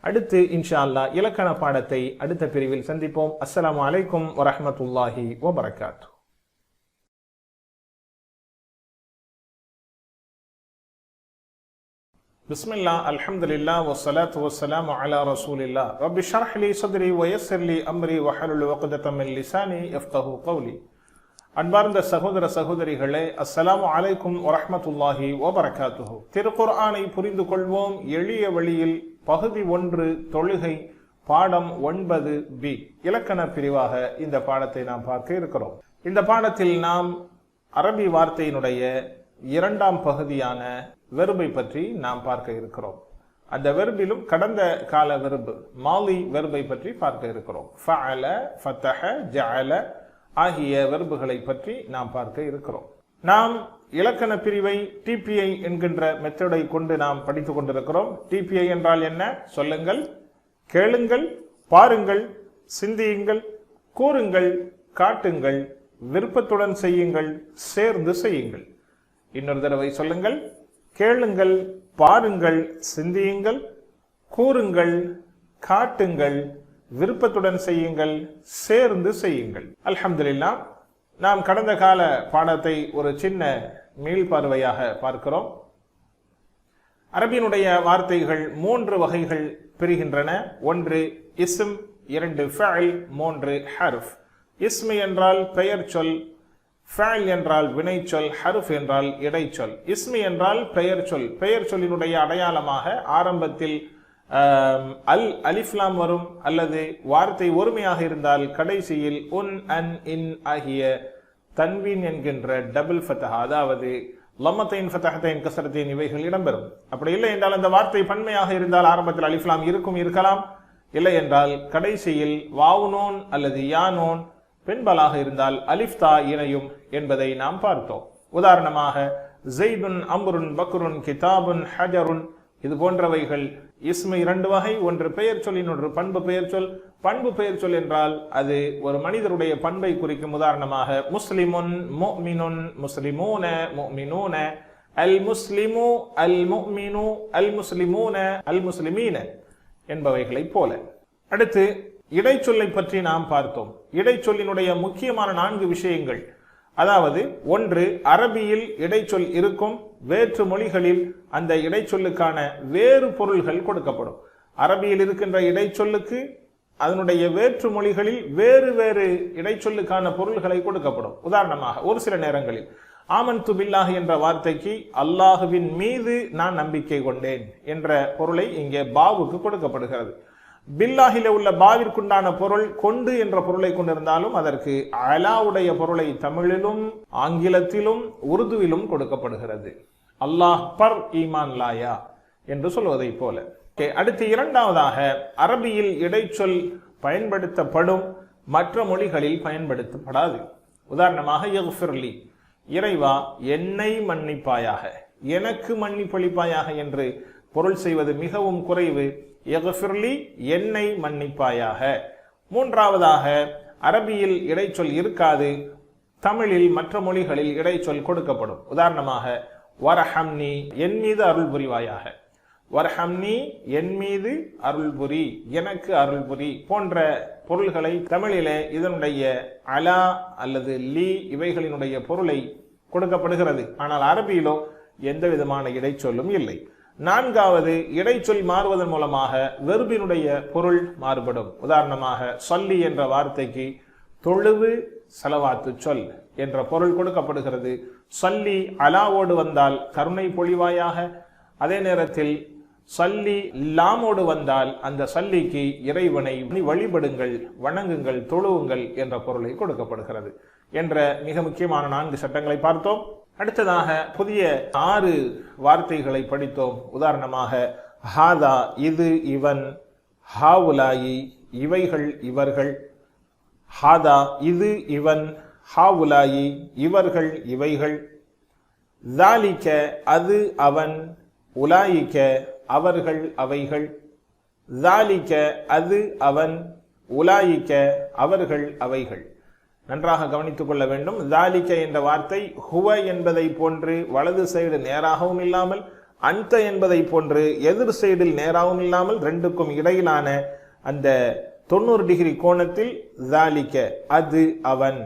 அடுத்து இன்ஷா அல்லாஹ் இலக்கண பாடத்தை அடுத்த பிரிவில் சந்திப்போம். அஸ்ஸலாமு அலைக்கும் வரஹ்மத்துல்லாஹி வபரகாத்துஹு. பிஸ்மில்லா அல்ஹம்துலில்லா வஸ்ஸலாத்து வஸ்ஸலாமு அலா ரசூலில்லா ரப்பி ஷ்ரஹ் லி ஸத்ரி வயஸ்ஸிர் லி அம்ரி வஹ்லுல் உக்தத்தம் மின் லிசானி யஃப்கஹு கௌலி. அன்பார்ந்த சகோதர சகோதரிகளே, அஸ்ஸலாமு அலைக்கும் வரஹ்மத்துல்லாஹி வபரகாத்துஹு. திருக்குர்ஆனை புரிந்து கொள்வோம் எளிய வழியில் பகுதி 1 தொழுகை பாடம் 9B இலக்கண பிரிவாக இந்த பாடத்தை நாம் பார்க்க இருக்கிறோம். இந்த பாடத்தில் நாம் அரபி வார்த்தையினுடைய 2ஆம் பகுதியான வெர்பை பற்றி நாம் பார்க்க இருக்கிறோம். அந்த வெர்பிலும் கடந்த கால வெர்பு மாலி வெர்பை பற்றி பார்க்க இருக்கிறோம். ஃபஅல, ஃபதஹ, ஜஅல ஆகிய வெர்புகளை பற்றி நாம் பார்க்க இருக்கிறோம். நாம் இலக்கண பிரிவை டிபிஐ என்கின்ற மெத்தடை கொண்டு நாம் படித்துக் கொண்டிருக்கிறோம். டிபிஐ என்றால் என்ன? சொல்லுங்கள், கேளுங்கள், பாருங்கள், சிந்தியுங்கள், கூறுங்கள், காட்டுங்கள், விருப்பத்துடன் செய்யுங்கள், சேர்ந்து செய்யுங்கள். இன்னொரு தடவை சொல்லுங்கள், கேளுங்கள், பாருங்கள், சிந்தியுங்கள், கூறுங்கள், காட்டுங்கள், விருப்பத்துடன் செய்யுங்கள், சேர்ந்து செய்யுங்கள். அல்ஹம்துலில்லாஹ், நாம் கடந்த கால பாடத்தை ஒரு சின்ன மீள்பார்வையாக பார்க்கிறோம். அரபியினுடைய வார்த்தைகள் 3 வகைகள் பிரிகின்றன. 1 இஸ்ம், 2 ஃபஅல், 3 ஹர்ஃப். இஸ்ம் என்றால் பெயர் சொல், ஃபஅல் என்றால் வினைச்சொல், ஹர்ஃப் என்றால் இடைச்சொல். இஸ்மி என்றால் பெயர் சொல். பெயர் சொல்லினுடைய அடையாளமாக ஆரம்பத்தில் அல் அலிஃப்லாம் வரும், அல்லது வார்த்தை ஒருமையாக இருந்தால் கடைசியில் உன், அன், இன் ஆகிய தன்வீன் என்கின்ற டபுள் ஃபதஹா, அதாவது லம்மத்தைன், ஃபதஹத்தைன், கஸ்ரத்தைன் இவைகள் இடம்பெறும். அப்படி இல்லை என்றால் அந்த வார்த்தை பன்மையாக இருந்தால் ஆரம்பத்தில் அலிஃப்லாம் இருக்கலாம். இல்லை என்றால் கடைசியில் வாவுனோன் அல்லது யானோன், பெண்பாலாக இருந்தால் அலிஃப்தா இணையும் என்பதை நாம் பார்த்தோம். உதாரணமாக ஸைதுன், அம்ருன், பக்ருன், கிதாபுன், ஹஜருன் இது போன்றவைகள் இஸ்மு 2 வகை. ஒன்று பெயர் சொல், இன்னொன்று பண்பு பெயர் சொல். பண்பு பெயர் சொல் என்றால் அது ஒரு மனிதருடைய பண்பை குறிக்கும். உதாரணமாக முஸ்லிமுன், முஃமினுன், முஸ்லிமூன, முஃமினூன, அல் முஸ்லிமு, அல் முஃமினு, அல் முஸ்லிமூன, அல் முஸ்லிமீன என்பவைகளை போல. அடுத்து இடைச்சொல்லை பற்றி நாம் பார்த்தோம். இடைச்சொல்லினுடைய முக்கியமான 4 விஷயங்கள், அதாவது 1 அரபியில் இடைச்சொல் இருக்கும், வேற்று மொழிகளில் அந்த இடைச்சொல்லுக்கான வேறு பொருள்கள் கொடுக்கப்படும். அரபியில் இருக்கின்ற இடைச்சொல்லுக்கு அதனுடைய வேற்று மொழிகளில் வேறு வேறு இடைச்சொல்லுக்கான பொருள்களை கொடுக்கப்படும். உதாரணமாக ஒரு சில நேரங்களில் ஆமன்து பில்லாஹ் என்ற வார்த்தைக்கு அல்லாஹுவின் மீது நான் நம்பிக்கை கொண்டேன் என்ற பொருளை இங்கே பாவுக்கு கொடுக்கப்படுகிறது. பில்லாஹில உள்ள பாவிற்குண்டான பொருள் கொண்டு என்ற பொருளை கொண்டிருந்தாலும் அதற்கு அலாவுடைய பொருளை தமிழிலும் ஆங்கிலத்திலும் உருதுவிலும் கொடுக்கப்படுகிறது. அல்லாஹ் பர் ஈமான் லாயா என்று சொல்வதை போல. அடுத்து 2வதாக அரபியில் இடைச்சொல் பயன்படுத்தப்படும், மற்ற மொழிகளில் பயன்படுத்தப்படாது. உதாரணமாக யக்ஃபிர்லி, இறைவா என்னை மன்னிப்பாயாக, எனக்கு மன்னிப்பளிப்பாயாக என்று பொருள் செய்வது மிகவும் குறைவு. யக்ஃபிர்லி என்னை மன்னிப்பாயாக. 3வதாக அரபியில் இடைச்சொல் இருக்காது, தமிழில் மற்ற மொழிகளில் இடைச்சொல் கொடுக்கப்படும். உதாரணமாக வரஹம்னி என் மீது அருள் புரிவாயாக, வரஹம்னி என் மீது அருள் புரி, எனக்கு அருள் புரி போன்ற பொருள்களை தமிழிலே இதனுடைய அலா அல்லது லீ இவைகளினுடைய பொருளை கொடுக்கப்படுகிறது. ஆனால் அரபியிலோ எந்த விதமான இடைச்சொல்லும் இல்லை. நான்காவது, இடைச்சொல் மாறுவதன் மூலமாக வெர்பினுடைய பொருள் மாறுபடும். உதாரணமாக சல்லி என்ற வார்த்தைக்கு தொழுவு சலவாத்து சொல் என்ற பொருள் கொடுக்கப்படுகிறது. சல்லி அலாவோடு வந்தால் கருணை பொழிவாயாக, அதே நேரத்தில் சல்லி லாமோடு வந்தால் அந்த சல்லிக்கு இறைவனை வழிபடுங்கள், வணங்குங்கள், தொழுவுங்கள் என்ற பொருளை கொடுக்கப்படுகிறது என்ற மிக முக்கியமான 4 சட்டங்களை பார்த்தோம். அடுத்ததாக புதிய 6 வார்த்தைகளை படித்தோம். உதாரணமாக ஹாதா இது இவன், ஹாவுலாயி இவைகள் இவர்கள், ஹாதா இது இவன், ஹாவுலாயி இவர்கள் இவைகள், ஸாலிக அது அவன், உலாயிக அவர்கள் அவைகள், ஸாலிக அது அவன், உலாயிக அவர்கள் அவைகள். நன்றாக கவனித்துக் கொள்ள வேண்டும். ஸாலிக என்ற வார்த்தை ஹுவ என்பதை போன்று வலது சைடு நேராகவும் இல்லாமல், அன்த என்பதை போன்று எதிர் சைடில் நேராகவும் இல்லாமல், ரெண்டுக்கும் இடையிலான அந்த 90 டிகிரி கோணத்தில் ஸாலிக அது அவன்.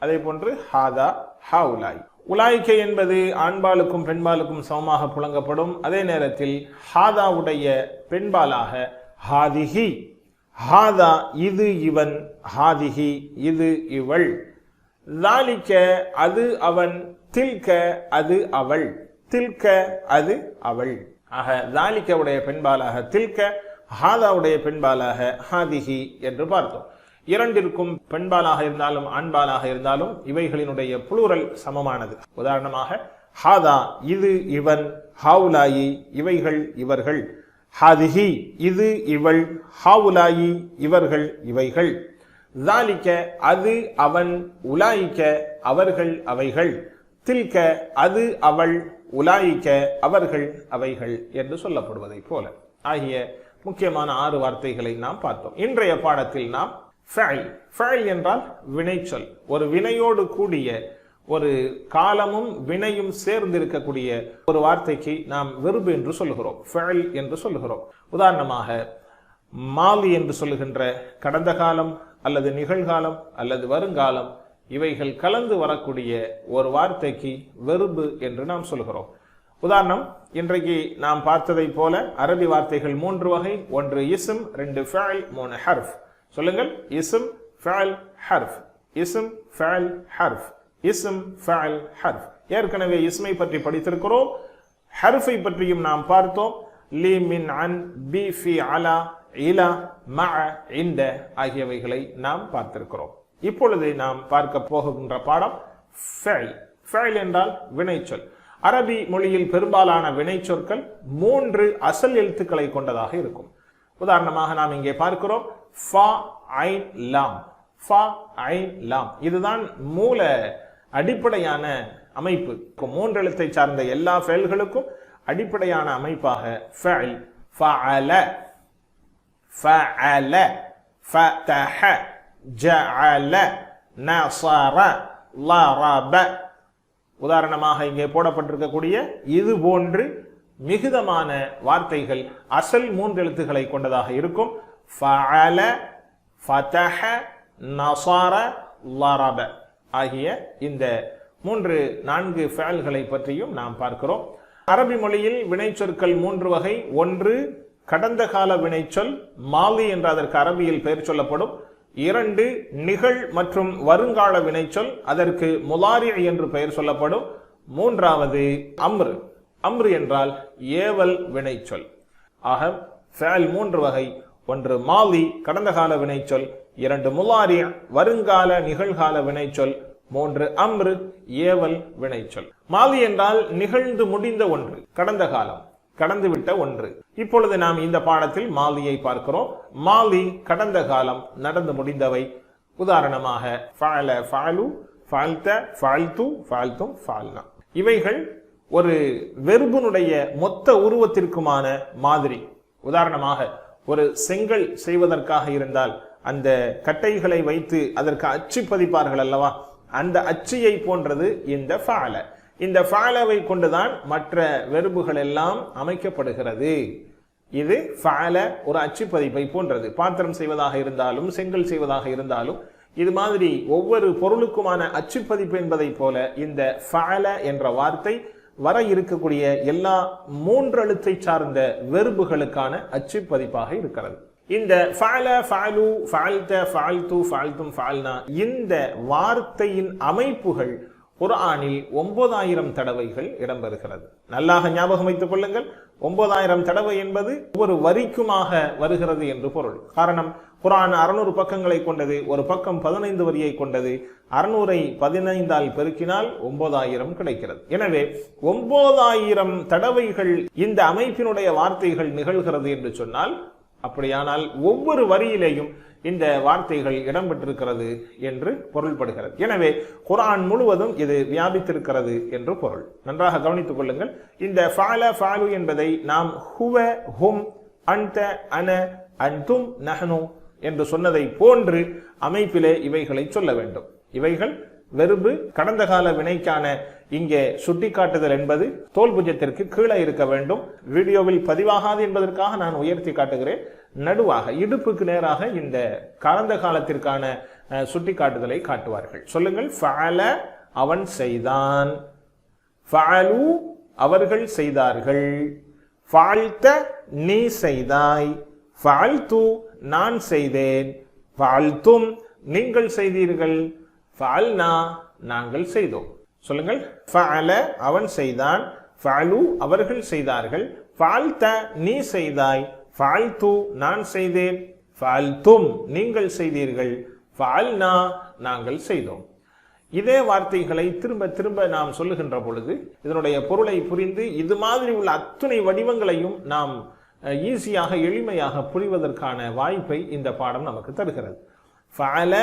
அதே போன்று ஹாதா ஹாவுலாய். உலாய்க்க என்பது ஆண்பாலுக்கும் பெண்பாலுக்கும் சமமாக புழங்கப்படும். அதே நேரத்தில் ஹாதாவுடைய பெண்பாலாக ஹாதிஹி, ஹாதா இது இவன், ஹாதிஹி இது இவள், ஸாலிக அது அவன், தில்க அது அவள், தில்க அது அவள். ஆக ஸாலிகவுடைய பெண்பாலாக தில்க, ஹாதாவுடைய பெண்பாலாக ஹாதிஹி என்று பார்த்தோம். இரண்டிற்கும் பெண்பாலாக இருந்தாலும் ஆண்பாலாக இருந்தாலும் இவைகளினுடைய புளூரல் சமமானது. உதாரணமாக ஹாதா இது இவன், ஹாவுலாயி இவைகள் இவர்கள், ஹாதிஹி இது இவள், ஹாவுலாயி இவர்கள் இவைகள், ஸாலிக அது அவன், உலாயிக்க அவர்கள் அவைகள், தில்க அது அவள், உலாயிக்க அவர்கள் அவைகள் என்று சொல்லப்படுவதை போல ஆகிய முக்கியமான 6 வார்த்தைகளை நாம் பார்த்தோம். இன்றைய பாடத்தில் நாம் ஃபஅல், ஃபஅல் என்றால் வினைச்சொல், ஒரு வினையோடு கூடிய ஒரு காலமும் வினையும் சேர்ந்து இருக்கக்கூடிய ஒரு வார்த்தைக்கு நாம் வெர்பு என்று சொல்லுகிறோம், ஃபஅல் என்று சொல்லுகிறோம். உதாரணமாக மாலி என்று சொல்லுகின்ற கடந்த காலம் அல்லது நிகழ்காலம் அல்லது வருங்காலம் இவைகள் கலந்து வரக்கூடிய ஒரு வார்த்தைக்கு வெர்பு என்று நாம் சொல்கிறோம். உதாரணம், இன்றைக்கு நாம் பார்த்ததை போல அரபி வார்த்தைகள் 3 வகை. 1 இஸ்ம், 2 ஃபஅல், 3 ஹர்ஃப். சொல்லுங்கள். இஸ்ம், ஃபஅல், ஹர்ஃப். இஸ்ம், ஃபஅல், ஹர்ஃப். இஸ்ம், ஃபஅல், ஹர்ஃப். ஏற்கனவே இஸ்மை பற்றி படித்திருக்கிறோம். ஹர்ஃபை பற்றியும் நாம் பார்த்தோம். லி, மின், அன், பி, ஃபி, அலா, இலா, மஅ, இந்த ஆகியவைகளை நாம் பார்த்திருக்கிறோம். இப்பொழுது நாம் பார்க்க போகின்ற பாடம் ஃபஅல். ஃபஅல் என்றால் வினைச்சொல். அரபி மொழியில் பெரும்பாலான வினைச்சொற்கள் 3 அசல் எழுத்துக்களை கொண்டதாக இருக்கும். உதாரணமாக நாம் இங்கே பார்க்கிறோம் ஃபா, ஐன், லாம். ஃபா, ஐன், லாம். இதுதான் மூல அடிப்படையான அமைப்பு. 3 எழுத்தை சார்ந்த எல்லா ஃபஅல்களுக்கும் அடிப்படையான அமைப்பாக ஃபஅல், ஃபஅல, ஃபஅல, ஃபதஹ, ஜஅல, நஸர, லரப. உதாரணமாக இங்கே போடப்பட்டிருக்கக்கூடிய இது போன்று மிகுதமான வார்த்தைகள் அசல் 3 எழுத்துக்களை கொண்டதாக இருக்கும். ஃபஅல, ஃபதஹ, நஸர, லரப ஆகிய இந்த 3-4 ஃபஅல்களை பற்றியும் நாம் பார்க்கிறோம். அரபி மொழியில் வினைச்சொற்கள் 3 வகை. 1 கடந்த கால வினைச்சொல், மாலி என்று அதற்கு அரபியில் பெயர் சொல்லப்படும். 2 நிகழ் மற்றும் வருங்கால வினைச்சொல், அதற்கு முலாரி என்று பெயர் சொல்லப்படும். 3வது அம்ரு. அம்ரு என்றால் ஏவல் வினைச்சொல். ஆக ஃபஅல் 3 வகை. 1 மாலி கடந்த கால வினைச்சொல், 2 முலாரி வருங்கால நிகழ்கால வினைச்சொல், 3 அம்ரு ஏவல் வினைச்சொல். மாலி என்றால் நிகழ்ந்து முடிந்த ஒன்று, கடந்த காலம், கடந்துவிட்ட ஒன்று. இப்பொழுது நாம் இந்த பாடத்தில் மாலியை பார்க்கிறோம். மாலி கடந்த காலம், நடந்து முடிந்தவை. உதாரணமாக ஃபஅல, ஃபஅலு, ஃபஅல்த, ஃபஅல்து, ஃபஅல்தும், ஃபஅல்னா. இவைகள் ஒரு வெர்புனுடைய மொத்த உருவத்திற்குமான மாதிரி. உதாரணமாக ஒரு செங்கல் செய்வதற்காக இருந்தால் அந்த கட்டைகளை வைத்து அதற்கு அச்சு பதிப்பார்கள் அல்லவா, அந்த அச்சியை போன்றது இந்த ஃபஅல. இந்த ஃபஅலவை கொண்டுதான் மற்ற வெர்புகள் எல்லாம் அமைக்கப்படுகிறது. இது ஃபஅல ஒரு அச்சுப்பதிப்பை போன்றது. பாத்திரம் செய்வதாக இருந்தாலும் செங்கல் செய்வதாக இருந்தாலும் இது மாதிரி ஒவ்வொரு பொருளுக்குமான அச்சுப்பதிப்பு என்பதை போல இந்த ஃபஅல என்ற வார்த்தை வர இருக்கக்கூடிய எல்லா 3 எழுத்தை சார்ந்த வெர்புகளுக்கான அச்சுப்பதிப்பாக இருக்கிறது. இந்த ஃபஅல, ஃபஅலு, ஃபஅல்த, ஃபஅல்து, ஃபஅல்தும், ஃபஅல்னா இந்த வார்த்தையின் அமைப்புகள் குர்ஆனில் 9000 தடவைகள் இடம்பெறுகிறது. நல்லாக ஞாபகம் வைத்துக் கொள்ளுங்கள். 9000 தடவை என்பது ஒவ்வொரு வரிக்குமாக வருகிறது என்று பொருள். காரணம், குர்ஆன் 600 பக்கங்களை கொண்டது. ஒரு பக்கம் 15 வரியை கொண்டது. 600ஐ 15ஆல் பெருக்கினால் 9000 கிடைக்கிறது. எனவே 9000 தடவைகள் இந்த அமைப்பினுடைய வார்த்தைகள் நிகழ்கிறது என்று சொன்னால், அப்படியானால் ஒவ்வொரு வரியிலேயும் இந்த வார்த்தைகள் இடம்பெற்றிருக்கிறது என்று பொருள்படுகிறது. எனவே குர்ஆன் முழுவதும் இது வியாபித்திருக்கிறது என்று பொருள். நன்றாக கவனித்துக் கொள்ளுங்கள். இந்த ஃபஅல, ஃபஅலு என்பதை நாம் ஹுவ, ஹும், அன்த, அன, அன்தும், நஹ்னு என்று சொன்னதை போன்று அமைப்பிலே இவைகளை சொல்ல வேண்டும். இவைகள் வெறுப்பு கடந்த கால வினைக்கான இங்கே சுட்டிக்காட்டுதல் என்பது தோல் புஜத்திற்கு கீழே இருக்க வேண்டும். வீடியோவில் பதிவாகாது என்பதற்காக நான் உயர்த்தி காட்டுகிறேன். நடுவாக இடுப்புக்கு நேராக இந்த கடந்த காலத்திற்கான சுட்டிக்காட்டுதலை காட்டுவார்கள். சொல்லுங்கள். ஃபஅல அவன் செய்தான், ஃபஅலு அவர்கள் செய்தார்கள், ஃபஅல்த நீ செய்தாய், ஃபஅல்து நான் செய்தேன், ஃபஅல்தும் நீங்கள் செய்தீர்கள், ஃபஅல்னா நாங்கள் செய்தோம். சொல்லுங்கள். ஃபஅல அவன் செய்தான், ஃபஅலு அவர்கள் செய்தார்கள், ஃபஅல்த நீ செய்தாய், ஃபஅல்து நான் செய்தேன், ஃபஅல்தும் நீங்கள் செய்தீர்கள், ஃபஅல்னா நாங்கள் செய்தோம். இதே வார்த்தைகளை திரும்ப திரும்ப நாம் சொல்லுகின்ற பொழுது இதனுடைய பொருளை புரிந்து இது மாதிரி உள்ள அத்துணை வடிவங்களையும் நாம் ஈஸியாக எளிமையாக புரிவதற்கான வாய்ப்பை இந்த பாடம் நமக்கு தருகிறது. ஃபஅல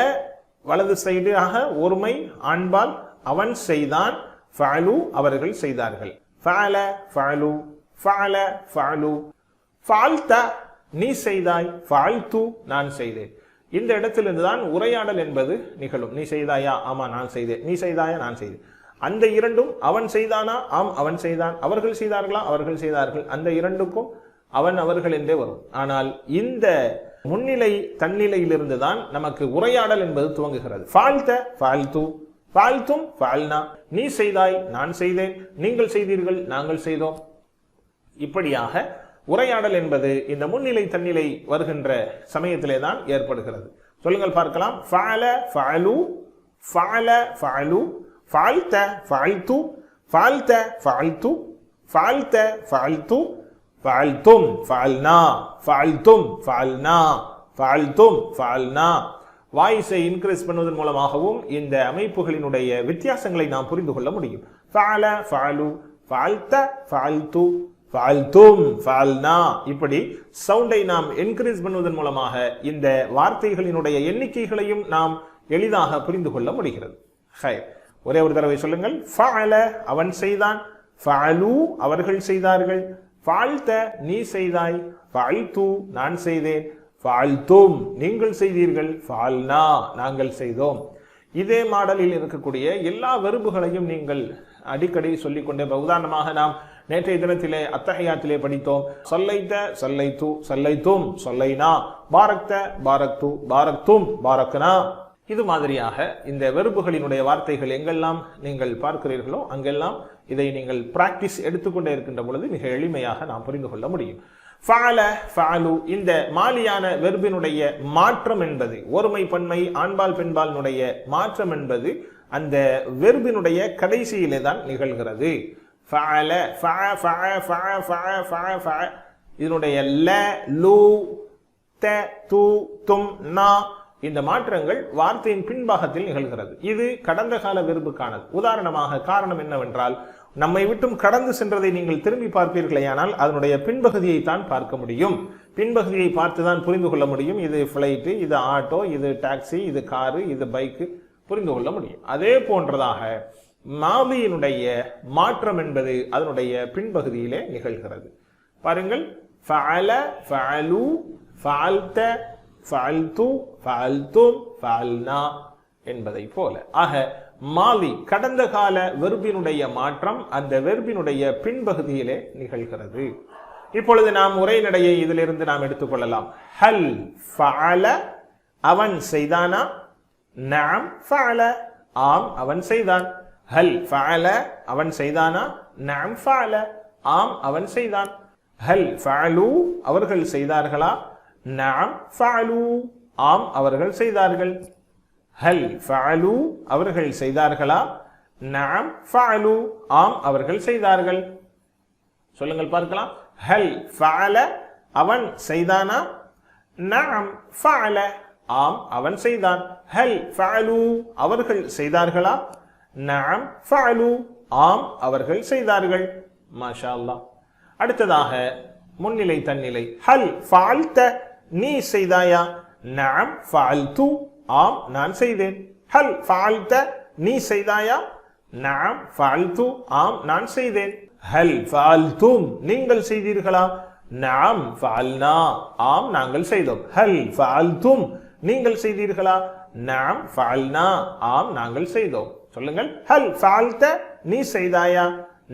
வலது சைடாக ஒருமை ஆண்பால், அவன் செய்தான், ஃபஅலு அவர்கள் செய்தார்கள், ஃபஅல ஃபஅலு, ஃபஅல ஃபஅலு, ஃபஅல்த நீ செய்தாய், ஃபஅல்து நான் செய்தேன். இந்த இடத்திலிருந்து தான் உரையாடல் என்பது நிகழும். நீ செய்தாயா? ஆமா நான் செய்தேன். நீ செய்தாயா? நான் செய்தேன். அந்த இரண்டும் அவன் செய்தானா? ஆம் அவன் செய்தான். அவர்கள் செய்தார்களா? அவர்கள் செய்தார்கள். அந்த இரண்டுக்கும் அவன் அவர்கள் என்றே வரும். ஆனால் இந்த முன்னிலை தன்னிலையிலிருந்து தான் நமக்கு உரையாடல் என்பது துவங்குகிறது. ஃபஅல்த ஃபஅல்து, ஃபஅல்தும் ஃபஅல்னா, நீ செய்தாய் நான் செய்தேன், நீங்கள் செய்தீர்கள் நாங்கள் செய்தோம். இப்படியாக உரையாடல் என்பது இந்த முன்னிலை தன்னிலை வருகின்ற சமயத்திலே தான் ஏற்படுகிறது. சொல்லுங்கள் பார்க்கலாம். ஃபஅல ஃபஅலு, ஃபஅல ஃபஅலு, ஃபஅல்த ஃபஅல்து, ஃபஅல்த ஃபஅல்து, ஃபஅல்த ஃபஅல்து, ஃபஅல்தும் ஃபஅல்னா, ஃபஅல்தும் ஃபஅல்னா, ஃபஅல்தும் ஃபஅல்னா. வாய்ஸை இன்க்ரீஸ் பண்ணுவதன் மூலமாகவும் இந்த அமைப்புகளினுடைய வித்தியாசங்களை நாம் புரிந்து கொள்ள முடியும். ஃபஅல ஃபஅலு, ஃபஅல்த ஃபஅல்து, ஃபஅல்தும் ஃபஅல்னா. இப்படி சவுண்டை நாம் இன்க்ரீஸ் பண்ணுவதன் மூலமாக இந்த வார்த்தைகளினுடைய எண்ணிக்கைகளையும் நாம் எளிதாக புரிந்து கொள்ள முடிகிறது. ஒரே ஒரு தடவை சொல்லுங்கள். ஃபஅல அவன் செய்தான், ஃபஅலு அவர்கள் செய்தார்கள், ஃபஅல்த நீ செய்தாய், ஃபஅல்து நான் செய்தேன், ஃபஅல்தும் நீங்கள் செய்தீர்கள், ஃபஅல்னா நாங்கள் செய்தோம். இதே மாடலில் இருக்கக்கூடிய எல்லா வெர்புகளையும் நீங்கள் அடிக்கடி சொல்லிக்கொண்டே, உதாரணமாக நாம் நேற்றைய தினத்திலே அத்தஹியாத்திலே படித்தோம். சல்லைத சல்லைத்து, சல்லைத்தும் சல்லைனா, பாரக்த பாரக்து, பாரக்தும் பாரக்னா. இது மாதிரியாக இந்த வெர்புகளினுடைய வார்த்தைகள் எங்கெல்லாம் நீங்கள் பார்க்கிறீர்களோ அங்கெல்லாம் இதை நீங்கள் பிராக்டிஸ் எடுத்துக்கொண்டே இருக்கின்ற பொழுது மிக எளிமையாக நாம் புரிந்து கொள்ள முடியும். ஃபஅல ஃபஅலு இந்த மாலியான வெர்பினுடைய மாற்றம் என்பது, ஒருமை பன்மை ஆண்பால் பெண்பாலினுடைய மாற்றம் என்பது அந்த வெர்பினுடைய கடைசியிலே தான் நிகழ்கிறது. ஃபஅல ஃபஅ ஃபஅ ஃபஅ ஃபஅ ஃபஅ ஃபஅ இதனுடைய ல லு த து தும் நா இந்த மாற்றங்கள் வார்த்தையின் பின்பாகத்தில் நிகழ்கிறது. இது கடந்த கால வெர்புக்கானது. உதாரணமாக, காரணம் என்னவென்றால், நம்மை விட்டும் கடந்து சென்றதை நீங்கள் திரும்பி பார்ப்பீர்களேயானால் அதனுடைய பின்பகுதியை தான் பார்க்க முடியும். பின்பகுதியை பார்த்துதான் புரிந்து கொள்ள முடியும். இது ஃபிளைட்டு, இது ஆட்டோ, இது டாக்ஸி, இது காரு, இது பைக்கு, புரிந்து கொள்ள முடியும். அதே போன்றதாக மாலியினுடைய மாற்றம் என்பது அதனுடைய பின்பகுதியிலே நிகழ்கிறது. பாருங்கள். ஃபஅல ஃபஅலு ஃபஅல்த ஃபஅல்து ஃபஅல்தும் ஃபஅல்னா என்பதை போல. ஆக மாலி கடந்த கால வெர்பினுடைய மாற்றம் அந்த வெர்பினுடைய பின்பகுதியிலே நிகழ்கிறது. இப்பொழுது நாம் உரைநடையை இதிலிருந்து நாம் எடுத்துக்கொள்ளலாம். ஹல் ஃபஅல அவன் செய்தானா? நஅம் ஃபஅல ஆம் அவன் செய்தான். ஹல் ஃபஅல அவன் செய்தானா? நஅம் ஃபஅல ஆம் அவன் செய்தான். ஹல் ஃபஅலு அவர்கள் செய்தார்களா? நஅம் ஃபஅலு ஆம் அவர்கள் செய்தார்கள். ஹல் ஃபஅலு அவர்கள் செய்தார்களா? நஅம் ஃபஅலு ஆம் அவர்கள் செய்தார்கள். சொல்லுங்கள் பார்க்கலாம். ஹல் ஃபஅல அவன் செய்தானா? நஅம் ஃபஅல ஆம் அவன் செய்தான். ஹல் ஃபஅலு அவர்கள் செய்தார்களா? நஅம் ஃபஅலு ஆம் அவர்கள் செய்தார்கள். மாஷா அல்லாஹ். அடுத்ததாக முன்னிலை தன்னிலை. ஹல் ஃபஅல்த நீ செய்தாயா? நஅம் ஃபஅல்து ஆம் நான் செய்தேன். ஹல் ஃபஅல்த நீ செய்தாயா? நஅம் ஃபஅல்து ஆம் நான் செய்தேன். ஹல் ஃபஅல்தும் நீங்கள் செய்தீர்களா? நஅம் ஃபஅல்னா ஆம் நாங்கள் செய்தோம். ஹல் ஃபஅல்தும் நீங்கள் செய்தீர்களா? நஅம் ஃபஅல்னா ஆம் நாங்கள் செய்தோம். சொல்லுங்கள். ஹல் ஃபஅல்த நீ செய்தாயா?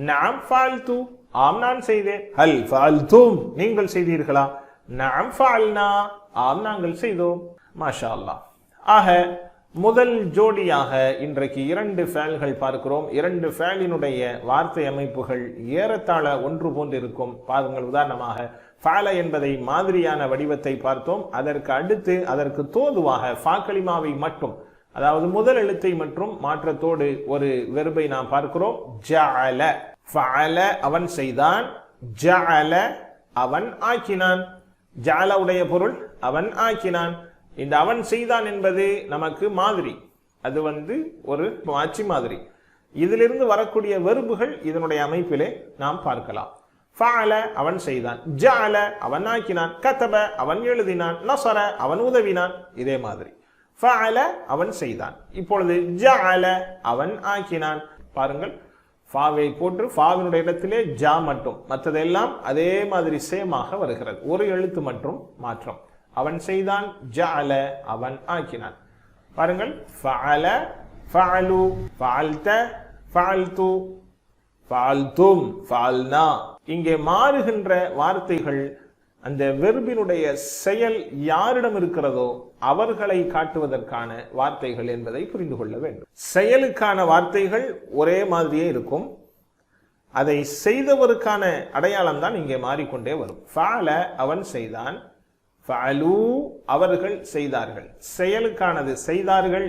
நஅம் ஃபஅல்து ஆம் நான் செய்தேன். ஹல் ஃபஅல்தும் நீங்கள் செய்தீர்களா? நஅம் ஃபஅல்னா ஆம் நாங்கள் செய்தோம். மாஷா அல்லாஹ். ஆக முதல் ஜோடியாக இன்றைக்கு 2 ஃபேல்கள் பார்க்கிறோம். 2 ஃபேலினுடைய வார்த்தை அமைப்புகள் ஏறத்தாழ ஒன்று போன்று இருக்கும். பாருங்கள், உதாரணமாக ஃபஅல என்பதை மாதிரியான வடிவத்தை பார்த்தோம். அதற்கு அடுத்து அதற்கு தோதுவாக ஃபா கலிமாவை மட்டும், அதாவது முதல் எழுத்தை மற்றும் மாற்றத்தோடு ஒரு வெர்பை நாம் பார்க்கிறோம். ஜஅல ஃபஅல அவன் செய்தான். ஜஅல அவன் ஆக்கினான். ஜஅல உடைய பொருள் அவன் ஆக்கினான். இந்த அவன் செய்தான் என்பது நமக்கு மாதிரி, அது ஒரு மாட்சி மாதிரி. இதிலிருந்து வரக்கூடிய வெர்புகள் இதனுடைய அமைப்பிலே நாம் பார்க்கலாம். ஃபஅல அவன் செய்தான். ஜஅல அவன் ஆக்கினான். கதப அவன் எழுதினான். நஸர அவன் உதவினான். இதே மாதிரி ஃபஅல அவன் செய்தான். இப்பொழுது ஜஅல அவன் ஆக்கினான். பாருங்கள், ஃபாவை போட்டு ஃபாவினுடைய இடத்திலே ஜா மட்டும், மற்றதெல்லாம் அதே மாதிரி சேமாக வருகிறது. ஒரு எழுத்து மற்றும் மாற்றம். அவன் செய்தான். ஜஅல அவன் ஆக்கினான். பாருங்கள், ஃபஅல ஃபஅலு ஃபஅல்த ஃபஅல்து ஃபஅல்தும் ஃபஅல்னா. இங்கே மாறுகின்ற வார்த்தைகள் அந்த வெர்பினுடைய செயல் யாரிடம் இருக்கிறதோ அவர்களை காட்டுவதற்கான வார்த்தைகள் என்பதை புரிந்து கொள்ள வேண்டும். செயலுக்கான வார்த்தைகள் ஒரே மாதிரியே இருக்கும். அதை செய்தவருக்கான அடையாளம் தான் இங்கே மாறிக்கொண்டே வரும். ஃபஅல அவன் செய்தான். ஃபஅலு அவர்கள் செய்தார்கள். செயலுக்கானது செய்தார்கள்.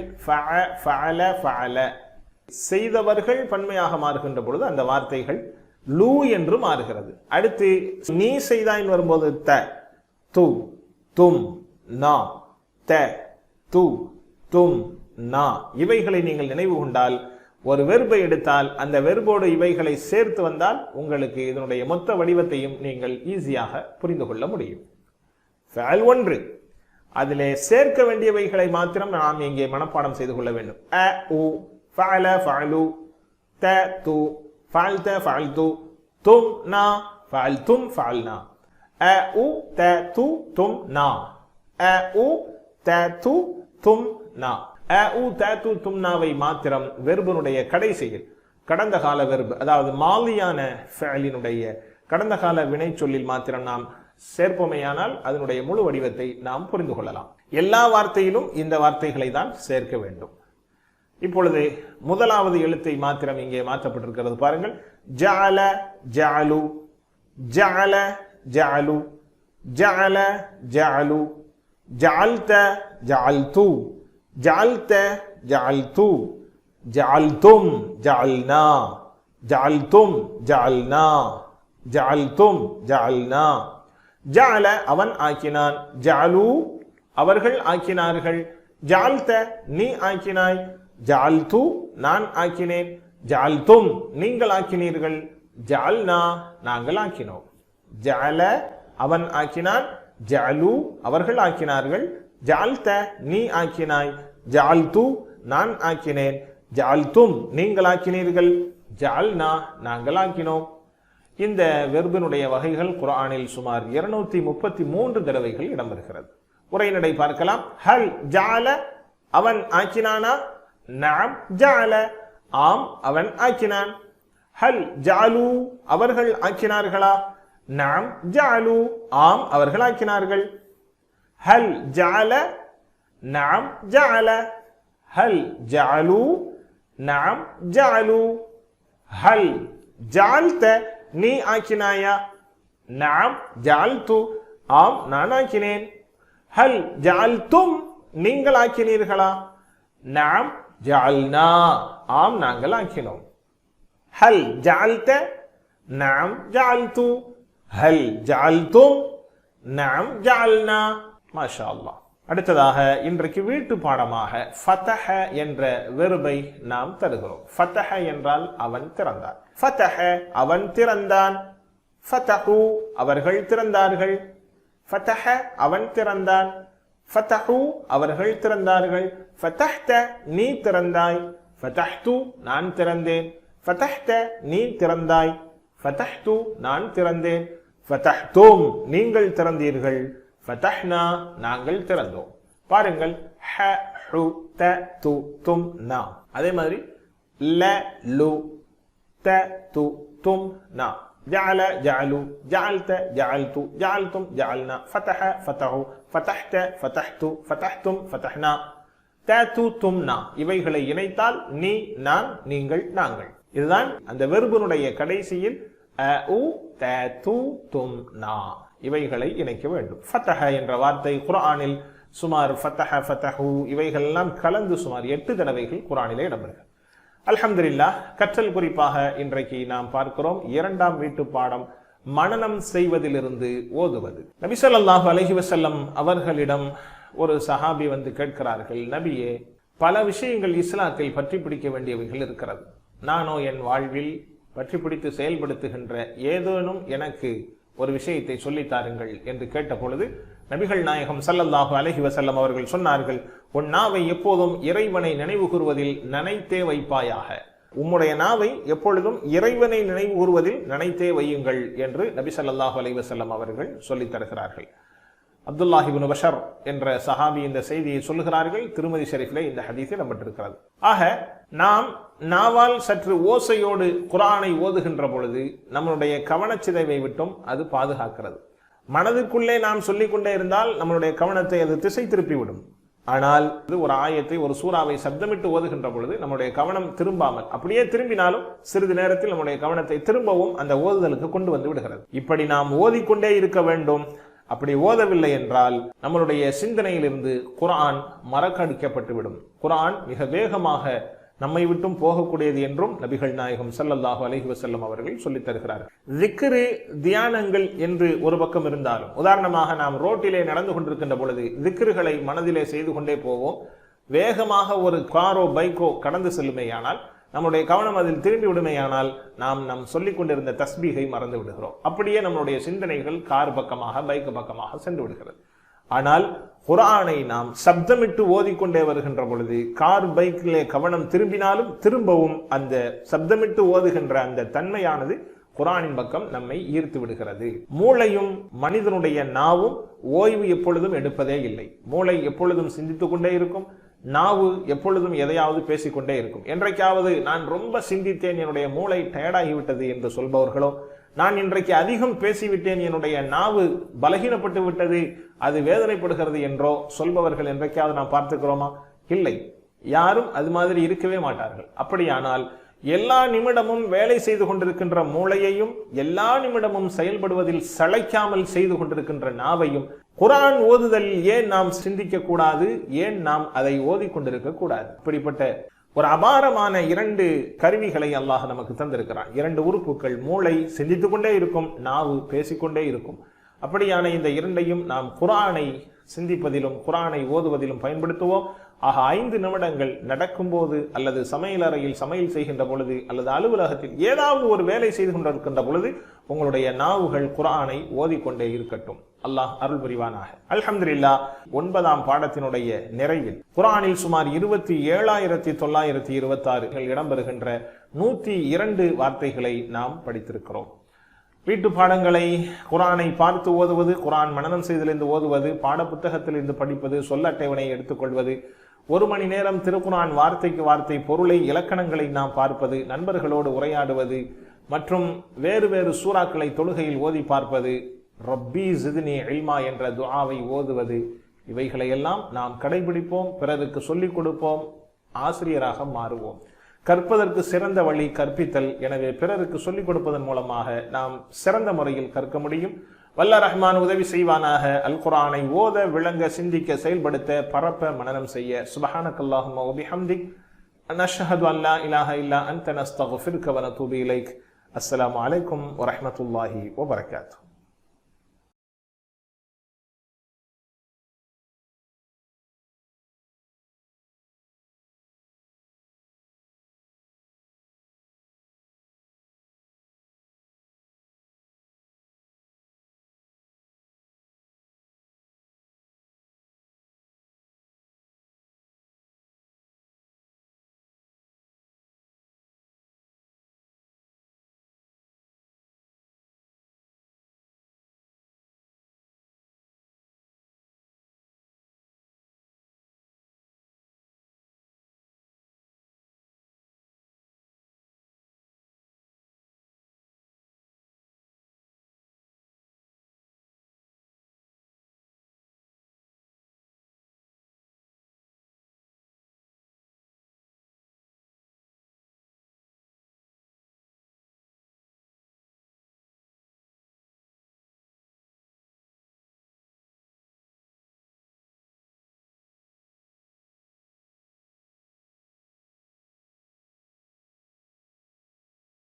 ஃபஅல ஃபஅல. செய்தவர்கள் பன்மையாக மாறுகின்ற பொழுது அந்த வார்த்தைகள் லூ என்று மாறுகிறது. அடுத்து நீ செய்தாயின் வரும்போது த து தும் நா, த து தும் நா. இவைகளை நீங்கள் நினைவு கொண்டால், ஒரு வெர்பை எடுத்தால் அந்த வெர்போடு இவைகளை சேர்த்து வந்தால் உங்களுக்கு இதனுடைய மொத்த வடிவத்தையும் நீங்கள் ஈஸியாக புரிந்து கொள்ள முடியும். ஃபஅல் ஒன்று, அதிலே சேர்க்க வேண்டியவைகளை மாத்திரம் நாம் இங்கே மனப்பாடம் செய்து கொள்ள வேண்டும். அ உ ஃபஅல ஃபஅலு த து ஃபஅல்த ஃபஅல்து தும் நா ஃபஅல்தும் ஃபஅல்னா. அ உ த து தும் நா. அ உ த து தும் நா. அ உ த து தும் நாவை மாத்திரம் வெர்பினுடைய கடைசியில் கடந்த கால வெர்பு, அதாவது மாலியான ஃபஅலினுடைய கடந்த கால வினை சொல்லில் மாத்திரம் நாம் சேர்ப்போமேயானால் அதனுடைய முழு வடிவத்தை நாம் புரிந்து கொள்ளலாம். எல்லா வார்த்தையிலும் இந்த வார்த்தைகளை தான் சேர்க்க வேண்டும். இப்பொழுது முதலாவது எழுத்தை மாத்திரம் இங்கே மாற்றப்பட்டிருக்கிறது. பாருங்கள். ஜஅல ஜஅலு, ஜஅல ஜஅலு, ஜஅல ஜஅலு, ஜஅல்த ஜஅல்து, ஜஅல்த ஜஅல்து, ஜஅல்தும் ஜஅல்னா, ஜஅல்தும் ஜஅல்னா, ஜஅல்தும் ஜஅல்னா. ஜஅல அவன் ஆக்கினான். ஜஅலு அவர்கள் ஆக்கினார்கள். ஜஅல்த நீ ஆக்கினாய். ஜஅல்து நான் ஆக்கினேன். ஜஅல்தும் நீங்கள் ஆக்கினீர்கள். ஜஅல்னா நாங்கள் ஆக்கினோம். ஜஅல அவன் ஆக்கினான். ஜஅலு அவர்கள் ஆக்கினார்கள். ஜஅல்த நீ ஆக்கினாய். ஜஅல்து நான் ஆக்கினேன். ஜஅல்தும் நீங்கள் ஆக்கினீர்கள். ஜஅல்னா நாங்கள் ஆக்கினோம். இந்த வெர்பினுடைய வகைகள் குர்ஆனில் சுமார் 233 தடவைகள் இடம்பெறுகிறது. உரைநடை பார்க்கலாம். ஹல் ஜஅல அவன் ஆக்கினானா? நஅம் ஜஅல ஆம் அவன் ஆக்கினான். ஹல் ஜஅலு அவர்கள் ஆக்கினார்களா? நஅம் ஜஅலு ஆம் அவர்கள் ஆக்கினார்கள். ஹல் ஜஅல நஅம் ஜஅல ஹல் ஜஅலு நஅம் ஜஅலு. ஹல் ஜஅல்த நீ ஆக்கினாயா? நஅம் ஜஅல்து ஆம் நான் ஆக்கினேன். ஹல் ஜஅல்தும் நீங்கள் ஆக்கினீர்களா? நஅம் ஜஅல்னா ஆம் நாங்கள் ஆக்கினோம். ஹல் ஜஅல்த நஅம் ஜஅல்து ஹல் ஜஅல்தும் நஅம் ஜஅல்னா. மாஷா அல்லாஹ். அடுத்ததாக இன்றைக்கு வீட்டு பாடமாக ஃபதஹ என்ற வெர்பை நாம் தருகிறோம். ஃபதஹ என்றால் அவன் திறந்தான். ஃபதஹ அவன் திறந்தான். ஃபதஹு அவர்கள் திறந்தார்கள். ஃபதஹ அவன் திறந்தான். ஃபதஹு அவர்கள் திறந்தார்கள். ஃபதஹ்த நீ திறந்தாய். ஃபதஹ்து நான் திறந்தேன். ஃபதஹ்த நீ திறந்தாய். ஃபதஹ்து நான் திறந்தேன். ஃபதஹ்தும் நீங்கள் திறந்தீர்கள். ஃபதஹ்னா நாங்கள் திறந்தோம். பாருங்கள், ஹ ஹு த து தும் நா. அதே மாதிரி ல லு த து தும் நா. ஜஅல ஜஅலு ஜஅல்த ஜஅல்து ஜஅல்தும் ஜஅல்னா. ஃபதஹ ஃபதஹு ஃபதஹ்த ஃபதஹ்து ஃபதஹ்தும் ஃபதஹ்னா. த து தும் நா இவைகளை இணைத்தால் நீ நான் நீங்கள் நாங்கள். இதுதான் அந்த வெர்பினுடைய கடைசியில் அ உ த து தும் நா இவைகளை இணைக்க வேண்டும். ஃபதஹ என்ற வார்த்தை குர்ஆனில் சுமார் ஃபதஹ ஃபதஹு இவைகள் எல்லாம் கலந்து சுமார் 8 தடவைகள் குர்ஆனிலே இடம்பெறுகிறது. அல்ஹம்துலில்லாஹ். கற்றல் குறிப்பாக இன்றைக்கு நாம் பார்க்கிறோம் இரண்டாம் வீட்டு பாடம், மனனம் செய்வதிலிருந்து ஓதுவது. நபி ஸல்லல்லாஹு அலைஹி வஸல்லம் அவர்களிடம் ஒரு சஹாபி வந்து கேட்கிறார்கள், நபியே, பல விஷயங்கள் இஸ்லாத்தில் பற்றி பிடிக்க வேண்டியவைகள் இருக்கிறது. நானோ என் வாழ்வில் பற்றி பிடித்து செயல்படுத்துகின்ற ஏதேனும் எனக்கு ஒரு விஷயத்தை சொல்லித்தாருங்கள் என்று கேட்ட பொழுது நபிகள் நாயகம் ஸல்லல்லாஹு அலைஹி வஸல்லம் அவர்கள் சொன்னார்கள், உன் நாவை எப்போதும் இறைவனை நினைவு கூறுவதில் நனைத்தே வைப்பாயாக. உம்முடைய நாவை எப்பொழுதும் இறைவனை நினைவு கூறுவதில் நனைத்தே வையுங்கள் என்று நபி ஸல்லல்லாஹு அலைஹி வஸல்லம் அவர்கள் சொல்லித் தருகிறார்கள். அப்துல்லாஹ் இப்னு பஷர் என்ற சஹாபி இந்த செய்தியை சொல்லுகிறார்கள். திருமதி ஷரீஃபிலே இந்த ஹதீஸ் இடம்பெற்றிருக்கிறது. ஆக நாம் நாவால் சற்று ஓசையோடு குர்ஆனை ஓதுகின்ற பொழுது நம்மளுடைய கவனச்சிதைவை விட்டும் அது பாதுகாக்கிறது. மனதிற்குள்ளே நாம் சொல்லிக்கொண்டே இருந்தால் நம்மளுடைய கவனத்தை அது திசை திருப்பிவிடும். ஆனால் ஒரு ஆயத்தை ஒரு சூறாவை சப்தமிட்டு ஓதுகின்ற பொழுது நம்முடைய கவனம் திரும்பாமல், அப்படியே திரும்பினாலும் சிறிது நேரத்தில் நம்முடைய கவனத்தை திரும்பவும் அந்த ஓதுதலுக்கு கொண்டு வந்து விடுகிறது. இப்படி நாம் ஓதிக்கொண்டே இருக்க வேண்டும். அப்படி ஓதவில்லை என்றால் நம்மளுடைய சிந்தனையிலிருந்து குர்ஆன் மறக்கடிக்கப்பட்டு விடும். குர்ஆன் மிக வேகமாக நம்மை விட்டும் போகக்கூடியது என்றும் நபிகள் நாயகம் ஸல்லல்லாஹு அலைஹி வஸல்லம் அவர்கள் சொல்லித் தருகிறார்கள். திக்ரு தியானங்கள் என்று ஒரு பக்கம் இருந்தாலும், உதாரணமாக நாம் ரோட்டிலே நடந்து கொண்டிருக்கின்ற பொழுது திக்ருகளை மனதிலே செய்து கொண்டே போவோம். வேகமாக ஒரு காரோ பைக்கோ கடந்து செல்லுமேயானால் நம்முடைய கவனம் அதில் திரும்பி விடுமையானால் நாம் சொல்லிக் கொண்டிருந்த தஸ்பீகை மறந்து விடுகிறோம். அப்படியே நம்முடைய சிந்தனைகள் கார் பக்கமாக பைக் பக்கமாக சென்று விடுகிறது. ஆனால் குர்ஆனை நாம் சப்தமிட்டு ஓதிக்கொண்டே வருகின்ற பொழுது கார் பைக்கிலே கவனம் திரும்பினாலும் திரும்பவும் அந்த சப்தமிட்டு ஓதுகின்ற அந்த தன்மையானது குர்ஆனின் பக்கம் நம்மை ஈர்த்து விடுகிறது. மூளையும் மனிதனுடைய நாவும் ஓய்வு எப்பொழுதும் எடுப்பதே இல்லை. மூளை எப்பொழுதும் சிந்தித்துக் கொண்டே இருக்கும். நாவு எப்பொழுதும் எதையாவது பேசிக்கொண்டே இருக்கும். என்றைக்காவது நான் ரொம்ப சிந்தித்தேன், என்னுடைய மூளை டயர்டாகிவிட்டது என்று சொல்பவர்களோ, நான் இன்றைக்கு அதிகம் பேசிவிட்டேன், என்னுடைய நாவு பலகீனப்பட்டு விட்டது, அது வேதனைப்படுகிறது என்றோ சொல்பவர்கள் என்றைக்காவது நாம் பார்த்துக்கிறோமா? இல்லை, யாரும் அது மாதிரி இருக்கவே மாட்டார்கள். அப்படியானால் எல்லா நிமிடமும் வேலை செய்து கொண்டிருக்கின்ற மூளையையும் எல்லா நிமிடமும் செயல்படுவதில் சளைக்காமல் செய்து கொண்டிருக்கின்ற நாவையும் குர்ஆன் ஓதுதல் ஏன் நாம் சிந்திக்க கூடாது? ஏன் நாம் அதை ஓதிக்கொண்டிருக்க கூடாது? இப்படிப்பட்ட ஒரு அபாரமான 2 கருவிகளை அல்லாஹ் நமக்கு தந்திருக்கிறான். 2 உறுப்புகள், மூளை சிந்தித்துக் கொண்டே இருக்கும், நாவு பேசிக்கொண்டே இருக்கும். அப்படியான இந்த 2ஐயும் நாம் குர்ஆனை சிந்திப்பதிலும் குர்ஆனை ஓதுவதிலும் பயன்படுத்துவோம். ஆக 5 நிமிடங்கள் நடக்கும்போது அல்லது சமையல் அறையில் சமையல் செய்கின்ற பொழுது அல்லது அலுவலகத்தில் ஏதாவது ஒரு வேலை செய்து கொண்டிருக்கின்ற பொழுது உங்களுடைய நாவுகள் குர்ஆனை ஓதிக்கொண்டே இருக்கட்டும். அல்லாஹ் அருள் புரிவானாக. அல்ஹம்துலில்லாஹ். 9ஆம் பாடத்தினுடைய நிறைவில் குர்ஆனில் சுமார் 27,926 இடம்பெறுகின்ற 102 வார்த்தைகளை நாம் படித்திருக்கிறோம். வீட்டு பாடங்களை குர்ஆனை பார்த்து ஓதுவது, குர்ஆன் மனனம் செய்திலிருந்து ஓதுவது, பாட புத்தகத்திலிருந்து படிப்பது, சொல்ல அட்டவணையை எடுத்துக்கொள்வது, 1 மணி நேரம் திருக்குர்ஆன் வார்த்தைக்கு வார்த்தை பொருளை இலக்கணங்களை நாம் பார்ப்பது, நண்பர்களோடு உரையாடுவது மற்றும் வேறு வேறு சூறாக்களை தொழுகையில் ஓதி பார்ப்பது, ரப்பி ஜித்னி இல்மா என்ற துஆவை ஓதுவது, இவைகளையெல்லாம் நாம் கடைபிடிப்போம், பிறருக்கு சொல்லிக் கொடுப்போம், ஆசிரியராக மாறுவோம். கற்பதற்கு சிறந்த வழி கற்பித்தல். எனவே பிறருக்கு சொல்லிக் கொடுப்பதன் மூலமாக நாம் சிறந்த முறையில் கற்க முடியும். வல்ல ரஹ்மான் உதவி செய்வானாக. அல் குர்ஆனை ஓத, விளங்க, சிந்திக்க, செயல்படுத்த, பரப்ப, மனனம் செய்ய. சுப்ஹானக்கல்லாஹும்ம வ பிஹம்திக் நஷ்ஹது அன் லா இலாஹ இல்லா அன்த நஸ்தக்ஃபிருக வ நதூபு இலைக். அஸ்ஸலாமு அலைக்கும் வ ரஹ்மத்துல்லாஹி வ பரகாத்துஹு.